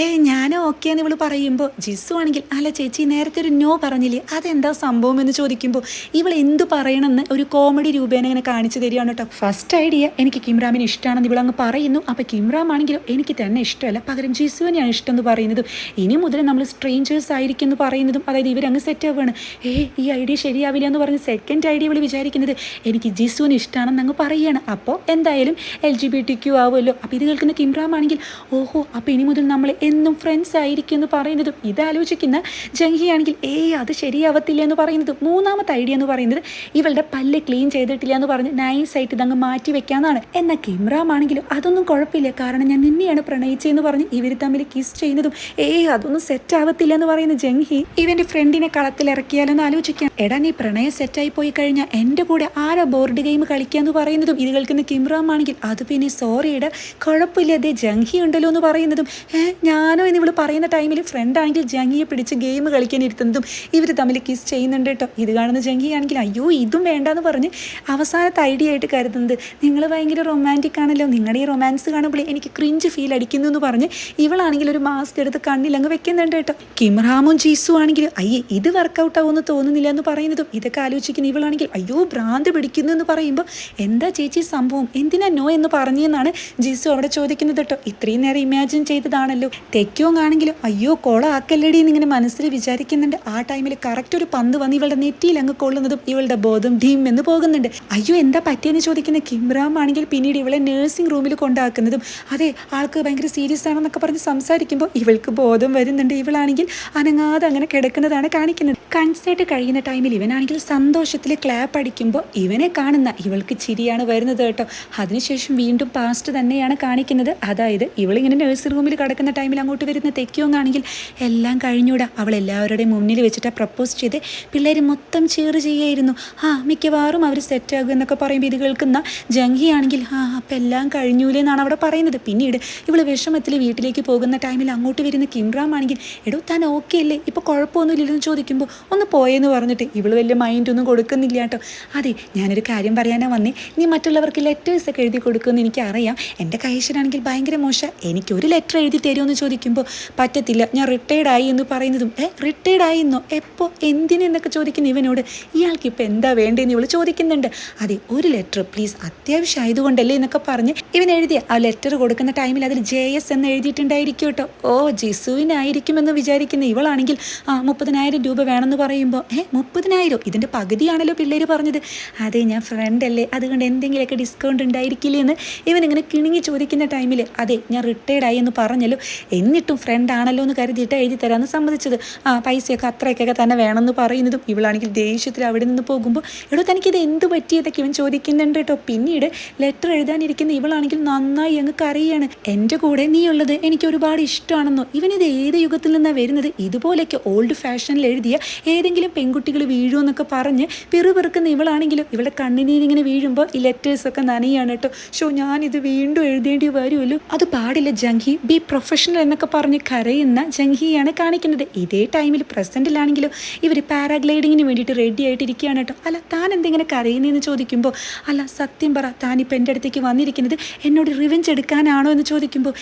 ഞാനോ ഓക്കെ എന്ന് ഇവള് പറയുമ്പോൾ ജിസു ആണെങ്കിൽ അല്ല ചേച്ചി നേരത്തെ ഒരു നോ പറഞ്ഞില്ലേ അതെന്താ സംഭവം എന്ന് ചോദിക്കുമ്പോൾ ഇവൾ എന്തു പറയണമെന്ന് ഒരു കോമഡി രൂപേണ ഇങ്ങനെ കാണിച്ചു തരികയാണ് കേട്ടോ. ഫസ്റ്റ് ഐഡിയ എനിക്ക് കിംറാമിന് ഇഷ്ടമാണെന്ന് ഇവളങ്ങ് പറയുന്നു. അപ്പോൾ കിംറാം ആണെങ്കിലും എനിക്ക് തന്നെ ഇഷ്ടമല്ല, പകരം ജിസുവിനെയാണ് ഇഷ്ടം എന്ന് പറയുന്നതും ഇനി മുതൽ നമ്മൾ സ്ട്രേഞ്ചേഴ്സ് ആയിരിക്കും എന്ന് പറയുന്നതും അതായത് ഇവരങ്ങ് സെറ്റ് ആവുകയാണ്. ഈ ഐഡിയ ശരിയാവില്ല എന്ന് പറഞ്ഞ് സെക്കൻഡ് ഐഡിയ ഇവൾ വിചാരിക്കുന്നത് എനിക്ക് ജിസുവിന് ഇഷ്ടമാണെന്ന് അങ്ങ് പറയുകയാണ്. അപ്പോൾ എന്തായാലും LGBTQ ആവുമല്ലോ. അപ്പോൾ ഇത് കേൾക്കുന്ന കിംറാം ആണെങ്കിൽ ഓഹോ അപ്പോൾ ഇനി മുതൽ നമ്മൾ എന്നും ഫ്രണ്ട്സ് ആയിരിക്കും എന്ന് പറയുന്നതും ഇതാലോചിക്കുന്ന ജംഹി ആണെങ്കിൽ അത് ശരിയാവത്തില്ല എന്ന് പറയുന്നതും മൂന്നാമത്തെ ഐഡിയ എന്ന് പറയുന്നത് ഇവളുടെ പല്ല് ക്ലീൻ ചെയ്തിട്ടില്ല എന്ന് പറഞ്ഞ് നൈസായിട്ട് ഇതങ്ങ് മാറ്റി വെക്കാന്നാണ്. എന്നാൽ കിംറാം ആണെങ്കിലും അതൊന്നും കുഴപ്പമില്ല, കാരണം ഞാൻ നിന്നെയാണ് പ്രണയിച്ചതെന്ന് പറഞ്ഞ് ഇവർ തമ്മിൽ കിസ് ചെയ്യുന്നതും അതൊന്നും സെറ്റ് ആവത്തില്ല എന്ന് പറയുന്ന ജംഹി ഇവന്റെ ഫ്രണ്ടിനെ കളത്തിലിറക്കിയാലെന്ന് ആലോചിക്കാം. എടാ നീ പ്രണയം സെറ്റായി പോയി കഴിഞ്ഞാൽ എൻ്റെ കൂടെ ആരാ ബോർഡ് ഗെയിം കളിക്കാന്ന് പറയുന്നതും ഇത് കേൾക്കുന്ന കിംറാം ആണെങ്കിൽ അത് പിന്നെ സോറിയുടെ കുഴപ്പമില്ല അതേ ജംഹി ഉണ്ടല്ലോ എന്ന് പറയുന്നതും ഞാനോ എന്ന് ഇവള് പറയുന്ന ടൈമിൽ ഫ്രണ്ട് ആണെങ്കിൽ ജംഹിയെ പിടിച്ച് ഗെയിം കളിക്കാൻ ഇരുത്തുന്നതും ഇവർ തമ്മിൽ കിസ് ചെയ്യുന്നുണ്ട് കേട്ടോ. ഇത് കാണുന്ന ജംഹി ആണെങ്കിൽ അയ്യോ ഇതും വേണ്ടെന്ന് പറഞ്ഞ് അവസാനത്തെ ഐഡിയ ആയിട്ട് കരുതുന്നത് നിങ്ങൾ ഭയങ്കര റൊമാൻറ്റിക് ആണല്ലോ, നിങ്ങളുടെ ഈ റൊമാൻസ് കാണുമ്പോൾ എനിക്ക് ക്രിഞ്ച് ഫീൽ അടിക്കുന്നു എന്ന് പറഞ്ഞ് ഇവളാണെങ്കിൽ ഒരു മാസ്ക് എടുത്ത് കണ്ണിലങ്ങ് വെക്കുന്നുണ്ട് കേട്ടോ. കിംറാമും ജീസു ആണെങ്കിൽ ഇത് വർക്കൗട്ട് ആവുമെന്ന് തോന്നുന്നില്ല എന്ന് പറയുന്നതും ഇതൊക്കെ ആലോചിക്കുന്ന ഇവളാണെങ്കിൽ അയ്യോ ഭ്രാന്ത് പിടിക്കുന്നു എന്ന് പറയുമ്പോൾ എന്താ ചേച്ചി സംഭവം, എന്തിനാ നോ എന്ന് പറഞ്ഞെന്നാണ് ജീസു അവിടെ ചോദിക്കുന്നത് കേട്ടോ. ഇത്രയും നേരം ഇമാജിൻ ചെയ്തതാണല്ലോ. തെക്കോങ് ആണെങ്കിലും അയ്യോ കോള ആക്കല്ലടി എന്നിങ്ങനെ മനസ്സിൽ വിചാരിക്കുന്നുണ്ട്. ആ ടൈമിൽ കറക്റ്റ് ഒരു പന്ത് വന്ന് ഇവളുടെ നെറ്റിയിൽ അങ്ങ് കൊള്ളുന്നതും ഇവളുടെ ബോധം ധീം എന്ന് പോകുന്നുണ്ട്. അയ്യോ എന്താ പറ്റിയെന്ന് ചോദിക്കുന്ന കിംറാം ആണെങ്കിൽ പിന്നീട് ഇവളെ നേഴ്സിംഗ് റൂമിൽ കൊണ്ടാക്കുന്നതും ആൾക്ക് ഭയങ്കര സീരിയസ് ആണെന്നൊക്കെ പറഞ്ഞ് സംസാരിക്കുമ്പോൾ ഇവൾക്ക് ബോധം വരുന്നുണ്ട്. ഇവളാണെങ്കിൽ അനങ്ങാതെ അങ്ങനെ കിടക്കുന്നതാണ് കാണിക്കുന്നത്. കൺസേർട്ട് കഴിയുന്ന ടൈമിൽ ഇവനാണെങ്കിൽ സന്തോഷത്തിൽ ക്ലാപ്പ് അടിക്കുമ്പോൾ ഇവനെ കാണുന്ന ഇവൾക്ക് ചിരിയാണ് വരുന്നത് കേട്ടോ. അതിനുശേഷം വീണ്ടും പാസ്റ്റ് തന്നെയാണ് കാണിക്കുന്നത്. അതായത് ഇവളിങ്ങനെ നഴ്സിംഗ് റൂമിൽ കിടക്കുന്ന ടൈമിൽ അങ്ങോട്ട് വരുന്ന തെക്കിയൊന്നാണെങ്കിൽ എല്ലാം കഴിഞ്ഞൂടാ, അവൾ എല്ലാവരുടെയും മുന്നിൽ വെച്ചിട്ട് പ്രപ്പോസ് ചെയ്ത് പിള്ളേർ മൊത്തം ചേറ് ചെയ്യായിരുന്നു. മിക്കവാറും അവർ സെറ്റാകും എന്നൊക്കെ പറയുമ്പോൾ ഇത് കേൾക്കുന്ന ജംഹി ആണെങ്കിൽ അപ്പം എല്ലാം കഴിഞ്ഞൂലെന്നാണ് അവിടെ പറയുന്നത്. പിന്നീട് ഇവൾ വിഷമത്തിൽ വീട്ടിലേക്ക് പോകുന്ന ടൈമിൽ അങ്ങോട്ട് വരുന്ന കിംറാം ആണെങ്കിൽ എടോ താൻ ഓക്കെ അല്ലേ, ഇപ്പോൾ കുഴപ്പമൊന്നുമില്ലെന്ന് ചോദിക്കുമ്പോൾ ഒന്ന് പോയെന്ന് പറഞ്ഞിട്ട് ഇവൾ വലിയ മൈൻഡൊന്നും കൊടുക്കുന്നില്ല കേട്ടോ. അതെ ഞാനൊരു കാര്യം പറയാനാ വന്നേ, നീ മറ്റുള്ളവർക്ക് ലെറ്റേഴ്സൊക്കെ എഴുതി കൊടുക്കുമെന്ന് എനിക്കറിയാം, എൻ്റെ കൈശനാണെങ്കിൽ ഭയങ്കര മോശം, എനിക്കൊരു ലെറ്റർ എഴുതി തരുമെന്ന് ചോദിക്കുമ്പോൾ പറ്റത്തില്ല ഞാൻ റിട്ടയർഡ് ആയി എന്ന് പറയുന്നതും റിട്ടയർഡ് ആയിന്നോ എപ്പോൾ എന്തിനെന്നൊക്കെ ചോദിക്കുന്ന ഇവനോട് ഇയാൾക്ക് ഇപ്പോൾ എന്താ വേണ്ടതെന്ന് ഇവൾ ചോദിക്കുന്നുണ്ട്. അതെ ഒരു ലെറ്റർ പ്ലീസ് അത്യാവശ്യം ആയതുകൊണ്ടല്ലേ എന്നൊക്കെ പറഞ്ഞ് ഇവൻ എഴുതിയ ആ ലെറ്റർ കൊടുക്കുന്ന ടൈമിൽ അതിൽ JS എന്ന് എഴുതിയിട്ടുണ്ടായിരിക്കും കേട്ടോ. ജിസുവിനായിരിക്കുമെന്ന് വിചാരിക്കുന്ന ഇവളാണെങ്കിൽ 30,000 രൂപ വേണമെന്ന് പറയുമ്പോൾ 30,000 ഇതിൻ്റെ പകുതിയാണല്ലോ പിള്ളേർ പറഞ്ഞത്. അതെ ഞാൻ ഫ്രണ്ട് അല്ലേ അതുകൊണ്ട് എന്തെങ്കിലുമൊക്കെ ഡിസ്കൗണ്ട് ഉണ്ടായിരിക്കില്ലേ എന്ന് ഇവനിങ്ങനെ കിണിങ്ങി ചോദിക്കുന്ന ടൈമിൽ അതെ ഞാൻ റിട്ടയർഡ് ആയി എന്ന് പറഞ്ഞല്ലോ, എന്നിട്ടും ഫ്രണ്ട് ആണല്ലോ എന്ന് കരുതിയിട്ട് എഴുതി തരാമെന്ന് സമ്മതിച്ചത്. പൈസയൊക്കെ അത്രയൊക്കെ തന്നെ വേണമെന്ന് പറയുന്നതും ഇവളാണെങ്കിൽ ദേഷ്യത്തിൽ അവിടെ നിന്ന് പോകുമ്പോൾ തനിക്കിത് എന്ത് പറ്റിയതൊക്കെ ഇവൻ ചോദിക്കുന്നുണ്ട് കേട്ടോ. പിന്നീട് ലെറ്റർ എഴുതാനിരിക്കുന്ന ഇവളാണെങ്കിൽ നന്നായി അങ്ങ് കരയാണ്. എൻ്റെ കൂടെ നീ ഉള്ളത് എനിക്ക് ഒരുപാട് ഇഷ്ടമാണെന്നോ, ഇവനിത് ഏത് യുഗത്തിൽ നിന്നാണ് വരുന്നത്, ഇതുപോലെയൊക്കെ ഓൾഡ് ഫാഷനിൽ എഴുതിയ ഏതെങ്കിലും പെൺകുട്ടികൾ വീഴുമെന്നൊക്കെ പറഞ്ഞ് പിറുപിറുക്കുന്ന ഇവളാണെങ്കിലും ഇവളുടെ കണ്ണിനീരിങ്ങനെ വീഴുമ്പോൾ ഈ ലെറ്റേഴ്സൊക്കെ നനയാണ് കേട്ടോ. ഞാനിത് വീണ്ടും എഴുതേണ്ടി വരുമല്ലോ, അത് പാടില്ല ജംഹി, ബി പ്രൊഫഷണൽ എന്നൊക്കെ പറഞ്ഞ് കരയുന്ന ജംഹിയാണ് കാണിക്കുന്നത്. ഇതേ ടൈമിൽ പ്രസൻറ്റിലാണെങ്കിലും ഇവർ പാരാഗ്ലൈഡിങ്ങിന് വേണ്ടിയിട്ട് റെഡി ആയിട്ടിരിക്കുകയാണ് കേട്ടോ. അല്ല താൻ എന്തെങ്കിലും കരയുന്നതെന്ന് ചോദിക്കുമ്പോൾ അല്ല സത്യം പറ താനിപ്പോൾ എൻ്റെ അടുത്തേക്ക് വന്നിരിക്കുന്നത് എന്നോട് റിവെഞ്ച് എടുക്കാനാണോ എന്ന് ചോദിക്കുമ്പോൾ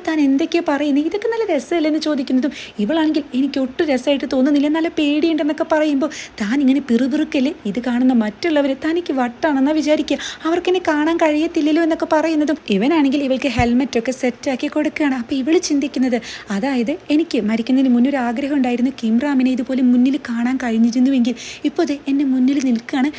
താൻ എന്തൊക്കെയാണ് പറയുന്നത്, ഇതൊക്കെ നല്ല രസമല്ലേ എന്ന് ചോദിക്കുന്നതും ഇവളാണെങ്കിൽ എനിക്ക് ഒട്ടും രസമായിട്ട് തോന്നുന്നില്ല, നല്ല പേടിയുണ്ടെന്നൊക്കെ പറയുമ്പോൾ താൻ ഇങ്ങനെ പിറുപിറുക്കല്ലേ, ഇത് കാണുന്ന മറ്റുള്ളവർ തനിക്ക് വട്ടാണെന്നാണ് വിചാരിക്കുക, അവർക്കെന്നെ കാണാൻ കഴിയത്തില്ലല്ലോ എന്നൊക്കെ പറയുന്നതും ഇവനാണെങ്കിൽ ഇവൾക്ക് ഹെൽമെറ്റൊക്കെ സെറ്റാക്കി കൊടുക്കുകയാണ്. അപ്പോൾ ഇവൾ ചിന്തിക്കുന്നത് അതായത് എനിക്ക് മരിക്കുന്നതിന് മുന്നൊരു ആഗ്രഹം ഉണ്ടായിരുന്നു കിംറാമിനെ ഇതുപോലെ മുന്നിൽ കാണാൻ കഴിഞ്ഞിരുന്നുവെങ്കിൽ ഇപ്പോൾ അത് എൻ്റെ മുന്നിൽ നിൽക്കുകയാണ്.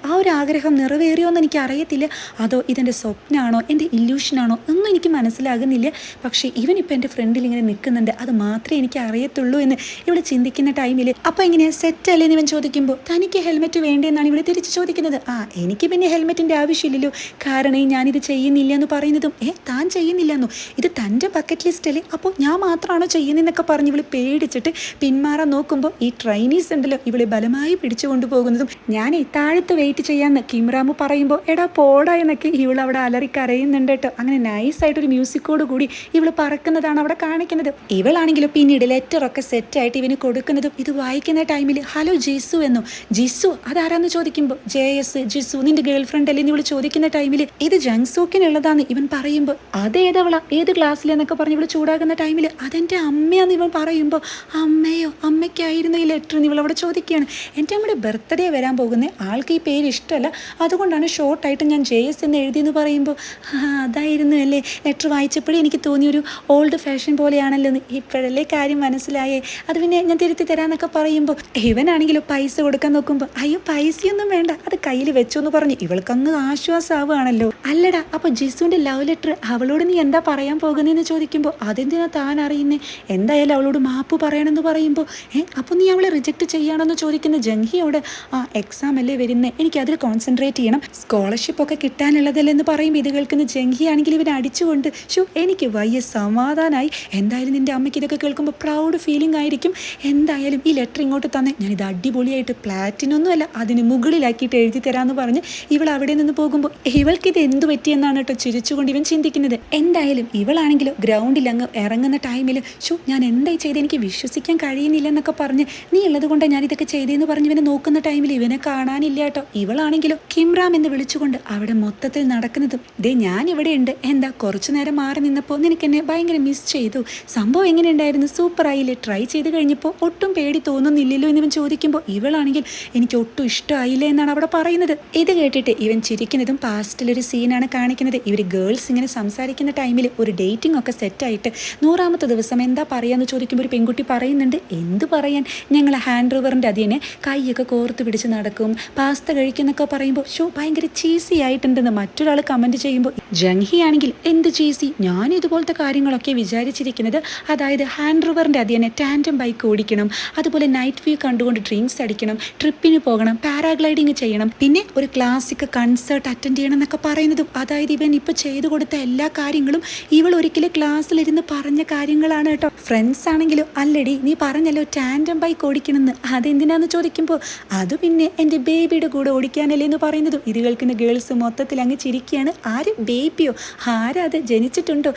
ആ ഒരു ആഗ്രഹം നിറവേറിയോ എന്ന് എനിക്ക് അറിയത്തില്ല, അതോ ഇതെൻ്റെ സ്വപ്നമാണോ എൻ്റെ ഇല്യൂഷനാണോ ഒന്നും എനിക്ക് മനസ്സിലാകുന്നില്ല, പക്ഷേ ഇവനിപ്പോൾ എൻ്റെ ഫ്രണ്ടിൽ ഇങ്ങനെ നിൽക്കുന്നുണ്ട്, അത് മാത്രമേ എനിക്ക് അറിയത്തുള്ളൂ എന്ന് ഇവൾ ചിന്തിക്കുന്ന ടൈമിൽ അപ്പോൾ എങ്ങനെയാണ് സെറ്റ് അല്ലേ എന്ന് ഇവൻ ചോദിക്കുമ്പോൾ തനിക്ക് ഹെൽമെറ്റ് വേണ്ടെന്നാണ് ഇവൾ തിരിച്ച് ചോദിക്കുന്നത്. എനിക്ക് പിന്നെ ഹെൽമെറ്റിൻ്റെ ആവശ്യമില്ലല്ലോ, കാരണം ഞാനിത് ചെയ്യുന്നില്ല എന്ന് പറയുന്നതും താൻ ചെയ്യുന്നില്ല എന്നോ, ഇത് തൻ്റെ ബക്കറ്റ് ലിസ്റ്റ് അല്ലേ, അപ്പോൾ ഞാൻ മാത്രമാണോ ചെയ്യുന്നതെന്നൊക്കെ പറഞ്ഞ് ഇവൾ പേടിച്ചിട്ട് പിന്മാറാൻ നോക്കുമ്പോൾ ഈ ട്രെയിനീസ് ഉണ്ടല്ലോ ഇവളെ ബലമായി പിടിച്ചു കൊണ്ടുപോകുന്നതും ഞാൻ താഴത്ത് വെയിറ്റ് ചെയ്യാമെന്ന് കിംറാമു പറയുമ്പോൾ എടാ പോട പോടാ എന്നൊക്കെ ഇവൾ അവിടെ അലറി കരയുന്നുണ്ട് കേട്ടോ. അങ്ങനെ നൈസായിട്ടൊരു മ്യൂസിക്കോട് കൂടി ഇവൾ പറക്കുന്നതാണ് അവിടെ കാണിക്കുന്നത്. ഇവളാണെങ്കിലും പിന്നീട് ലെറ്ററൊക്കെ സെറ്റായിട്ട് ഇവന് കൊടുക്കുന്നതും ഇത് വായിക്കുന്ന ടൈമിൽ ഹലോ ജിസു എന്നു. ജിസു അതാരാന്ന് ചോദിക്കുമ്പോൾ JS ജിസു നിന്റെ ഗേൾ ഫ്രണ്ട് അല്ലേ ഇവള് ചോദിക്കുന്ന ടൈമിൽ ഇത് ജങ്സൂക്കിനുള്ളതാന്ന് ഇവൻ പറയുമ്പോൾ അതേതവളാ ഏത് ക്ലാസ്സിലെന്നൊക്കെ പറഞ്ഞ് ഇവള് ചൂടാകുന്ന ടൈമിൽ അതെൻ്റെ അമ്മയാന്ന് ഇവൻ പറയുമ്പോൾ അമ്മയോ അമ്മയ്ക്കായിരുന്നു ഈ ലെറ്റർ എന്ന് ഇവളവിടെ ചോദിക്കുകയാണ്. എൻ്റെ അമ്മയുടെ ബർത്ത്ഡേ വരാൻ പോകുന്ന ആൾക്ക് ഈ പേര് ഇഷ്ടമല്ല, അതുകൊണ്ടാണ് ഷോർട്ടായിട്ട് ഞാൻ JS എന്ന് എഴുതിയെന്ന് പറയുമ്പോൾ അതായിരുന്നു അല്ലേ ലെറ്റർ വായിച്ചപ്പോഴേ എനിക്ക് തോന്നിയൊരു ഓൾഡ് ഫാഷൻ പോലെയാണല്ലോ എന്ന് ഇപ്പോഴല്ലേ കാര്യം മനസ്സിലായേ, അത് പിന്നെ ഞാൻ തിരുത്തി തരാമെന്നൊക്കെ പറയുമ്പോൾ ഇവനാണെങ്കിലും പൈസ കൊടുക്കാൻ നോക്കുമ്പോൾ അയ്യോ പൈസയൊന്നും വേണ്ട അത് കയ്യിൽ വെച്ചു എന്ന് പറഞ്ഞ് ഇവൾക്കങ്ങ് ആശ്വാസമാവുകയാണല്ലോ. അല്ലടാ അപ്പോൾ ജിസുവിൻ്റെ ലവ് ലെറ്റർ അവളോട് നീ എന്താ പറയാൻ പോകുന്നതെന്ന് ചോദിക്കുമ്പോൾ അതെന്തിനാ താൻ അറിയുന്നേ, എന്തായാലും അവളോട് മാപ്പ് പറയണമെന്ന് പറയുമ്പോൾ അപ്പോൾ നീ അവളെ റിജക്റ്റ് ചെയ്യാണെന്ന് ചോദിക്കുന്ന ജംഹിയോട് എക്സാം അല്ലേ വരുന്നേ എനിക്കതിൽ കോൺസെൻട്രേറ്റ് ചെയ്യണം, സ്കോളർഷിപ്പ് ഒക്കെ കിട്ടാനുള്ളതല്ലേ എന്ന് പറയുമ്പോൾ ഇത് കേൾക്കുന്ന ജംഹി ആണെങ്കിൽ ഇവനെ അടിച്ചുകൊണ്ട് എനിക്ക് വലിയ സമാധാനമായി, എന്തായാലും നിൻ്റെ അമ്മയ്ക്ക് ഇതൊക്കെ കേൾക്കുമ്പോൾ പ്രൗഡ് ഫീലിംഗ് ആയിരിക്കും, എന്തായാലും ഈ ലെറ്റർ ഇങ്ങോട്ട് തന്നെ ഞാനിത് അടിപൊളിയായിട്ട് പ്ലാറ്റിനൊന്നുമല്ല അതിന് മുകളിലാക്കിയിട്ട് എഴുതി തരാമെന്ന് പറഞ്ഞ് ഇവൾ അവിടെ നിന്ന് പോകുമ്പോൾ ഇവൾക്കിത് എന്ത് പറ്റിയെന്നാണ് കേട്ടോ ചിരിച്ചുകൊണ്ട് ഇവൻ ചിന്തിക്കുന്നത്. എന്തായാലും ഇവളാണെങ്കിലോ ഗ്രൗണ്ടിൽ അങ്ങ് ഇറങ്ങുന്ന ടൈമിൽ ഞാൻ എന്തായി ചെയ്ത് എനിക്ക് വിശ്വസിക്കാൻ കഴിയുന്നില്ല എന്നൊക്കെ പറഞ്ഞ് നീ ഉള്ളത് കൊണ്ട് ഞാൻ ഇതൊക്കെ ചെയ്തതെന്ന് പറഞ്ഞ് ഇവനെ നോക്കുന്ന ടൈമിൽ ഇവനെ കാണാനില്ല കേട്ടോ. ഇവളാണെങ്കിലോ കിംറാം എന്ന് വിളിച്ചുകൊണ്ട് അവിടെ മൊത്തത്തിൽ നടക്കുന്നതും ഞാൻ ഇവിടെ ഉണ്ട്, എന്താ കുറച്ചു നേരം മാറി നിന്നപ്പോൾ നിനക്ക് എന്നെ ഭയങ്കര മിസ് ചെയ്തു, സംഭവം എങ്ങനെയുണ്ടായിരുന്നു സൂപ്പറായില്ലേ, ട്രൈ ചെയ്ത് കഴിഞ്ഞപ്പോൾ ഒട്ടും പേടി തോന്നുന്നില്ലല്ലോ എന്നിവൻ ചോദിക്കുമ്പോൾ ഇവളാണെങ്കിൽ എനിക്ക് ഒട്ടും ഇഷ്ടമായില്ല എന്നാണ് അവിടെ പറയുന്നത്. ഇത് കേട്ടിട്ട് ഇവൻ ചിരിക്കുന്നതും പാസ്റ്റിലൊരു സീനാണ് കാണിക്കുന്നത്. ഇവർ ഗേൾസ് ഇങ്ങനെ സംസാരിക്കുന്ന ടൈമിൽ ഒരു ഡേറ്റിംഗ് ഒക്കെ സെറ്റായിട്ട് 100ാമത്തെ ദിവസം എന്താ പറയാന്ന് ചോദിക്കുമ്പോൾ ഒരു പെൺകുട്ടി പറയുന്നുണ്ട് എന്ത് പറയാൻ ഞങ്ങൾ ഹാൻഡ് റിവറിൻ്റെ അതിനെ കൈയൊക്കെ കോർത്ത് പിടിച്ച് നടക്കും പാസ്ത കഴിക്കുന്നൊക്കെ പറയുമ്പോൾ ഭയങ്കര ചീസി ആയിട്ടുണ്ടെന്ന് മറ്റൊരാൾ കമൻറ്റ് ചെയ്യുമ്പോൾ ജംഹി ആണെങ്കിൽ എന്ത് ചീസി, ഞാൻ ഇതുപോലത്തെ കാര്യങ്ങളൊക്കെ വിചാരിച്ചിരിക്കുന്നത്, അതായത് ഹാൻഡ് റിവറിൻ്റെ അതിനെ ടാൻഡം ബൈക്ക് ഓടിക്കണം, അതുപോലെ നൈറ്റ് വ്യൂ കണ്ടുകൊണ്ട് ഡ്രിങ്ക്സ് അടിക്കണം, ട്രിപ്പിന് പോകണം, പാരാഗ്ലൈഡിങ് ചെയ്യണം, പിന്നെ ഒരു ക്ലാസിക് കൺസേർട്ട് അറ്റൻഡ് ചെയ്യണം എന്നൊക്കെ പറയുന്നതും അതായത് ഇവൻ ഇപ്പോൾ ചെയ്തു കൊടുത്ത എല്ലാ കാര്യങ്ങളും ഇവൾ ഒരിക്കലും ക്ലാസ്സിലിരുന്ന് പറഞ്ഞ കാര്യങ്ങളാണ് കേട്ടോ. ഫ്രണ്ട്സ് ആണെങ്കിലും അല്ലടി നീ പറഞ്ഞല്ലോ ടാൻഡം ബൈക്ക് ഓടിക്കണമെന്ന്, അതെന്തിനാന്ന് ചോദിക്കുമ്പോൾ അത് പിന്നെ എൻ്റെ ബേബിയുടെ കൂടെ ഓടിക്കാനല്ലേ എന്ന് പറയുന്നതും ഇത് കേൾക്കുന്ന ഗേൾസ് മൊത്തത്തിൽ അങ്ങ് ചിരിക്കുകയാണ്. ആര് ബേബിയോ, ആരാ അത് ജനിച്ചിട്ടുണ്ടോ,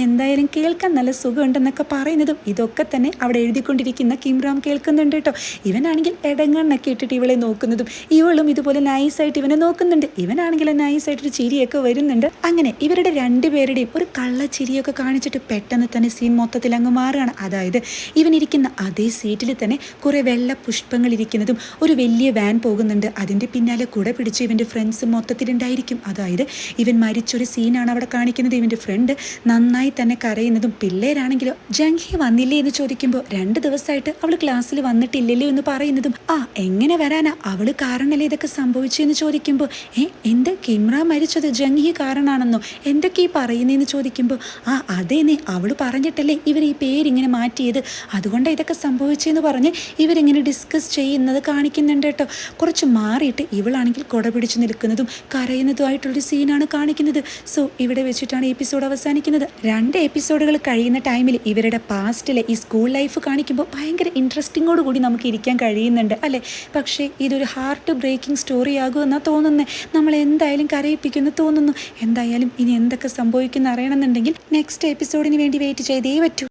എന്തായാലും കേൾക്കാൻ നല്ല സുഖമുണ്ടെന്നൊക്കെ പറയുന്നതും ഇതൊക്കെ തന്നെ അവിടെ എഴുതിക്കൊണ്ടിരിക്കുന്ന കിംറാം കേൾക്കുന്നുണ്ട് കേട്ടോ. ഇവനാണെങ്കിൽ ഇടങ്ങണ്ണൊക്കെ ഇട്ടിട്ട് ഇവളെ നോക്കുന്നതും ഇവളും ഇതുപോലെ നൈസായിട്ട് ഇവനെ നോക്കുന്നുണ്ട്. ഇവനാണെങ്കിൽ നൈസായിട്ടൊരു ചിരിയൊക്കെ വരുന്നുണ്ട്. അങ്ങനെ ഇവരുടെ രണ്ടുപേരുടെയും ഒരു കള്ളച്ചിരിയൊക്കെ കാണിച്ചിട്ട് പെട്ടെന്ന് തന്നെ സീൻ മൊത്തത്തിൽ അങ്ങ് മാറുകയാണ്. അതായത് ഇവനിരിക്കുന്ന അതേ സീറ്റിൽ തന്നെ കുറേ വെള്ള പുഷ്പങ്ങൾ ഇരിക്കുന്നതും ഒരു വലിയ വാൻ പോകുന്നുണ്ട്, അതിൻ്റെ പിന്നാലെ കൂടെ പിടിച്ച് ഇവൻ്റെ ഫ്രണ്ട്സ് മൊത്തത്തിലുണ്ടായിരിക്കും. അതായത് ഇവൻ മരിച്ചൊരു സീനാണ് അവിടെ കാണിക്കുന്നത്. ഇവൻ്റെ ഫ്രണ്ട് നന്നായി തന്നെ കരയുന്നതും പിള്ളേരാണെങ്കിലോ ജംഹി വന്നില്ലേ എന്ന് ചോദിക്കുമ്പോൾ 2 ദിവസമായിട്ട് അവൾ ക്ലാസ്സിൽ വന്നിട്ടില്ലല്ലോ എന്ന് പറയുന്നതും എങ്ങനെ വരാനാ അവൾ കാരണല്ലേ ഇതൊക്കെ സംഭവിച്ചെന്ന് ചോദിക്കുമ്പോൾ എന്ത് കിംറാം മരിച്ചത് ജംഹി കാരണമാണെന്നോ എന്തൊക്കെ ഈ പറയുന്നതെന്ന് ചോദിക്കുമ്പോൾ അതേന്നെ അവൾ പറഞ്ഞിട്ടല്ലേ ഇവർ ഈ പേരിങ്ങനെ മാറ്റിയത്, അതുകൊണ്ടാണ് ഇതൊക്കെ സംഭവിച്ചതെന്ന് പറഞ്ഞ് ഇവരിങ്ങനെ ഡിസ്കസ് ചെയ്യുന്നത് കാണിക്കുന്നുണ്ട് കേട്ടോ. കുറച്ച് മാറിയിട്ട് ഇവളാണെങ്കിൽ കുട പിടിച്ച് നിൽക്കുന്നതും കരയുന്നതുമായിട്ടുള്ളൊരു സീനാണ് കാണിക്കുന്നത്. ഇവിടെ വെച്ചിട്ടാണ് എപ്പിസോഡ് അവസാനിക്കുന്നത്. 2 എപ്പിസോഡുകൾ കഴിയുന്ന ടൈമിൽ ഇവരുടെ പാസ്റ്റിലെ ഈ സ്കൂൾ ലൈഫ് കാണിക്കുമ്പോൾ ഭയങ്കര ഇൻട്രസ്റ്റിങ്ങോട് കൂടി നമുക്ക് ഇരിക്കാൻ കഴിയുന്നുണ്ട് അല്ലേ. പക്ഷേ ഇതൊരു ഹാർട്ട് ബ്രേക്കിംഗ് സ്റ്റോറി ആകുമെന്നാണ് തോന്നുന്നത്. നമ്മൾ എന്തായാലും കരയിപ്പിക്കുമെന്ന് തോന്നുന്നു. എന്തായാലും ഇനി എന്തൊക്കെ സംഭവിക്കുന്ന അറിയണമെന്നുണ്ടെങ്കിൽ നെക്സ്റ്റ് എപ്പിസോഡിന് വേണ്ടി വെയിറ്റ് ചെയ്തേ പറ്റൂ.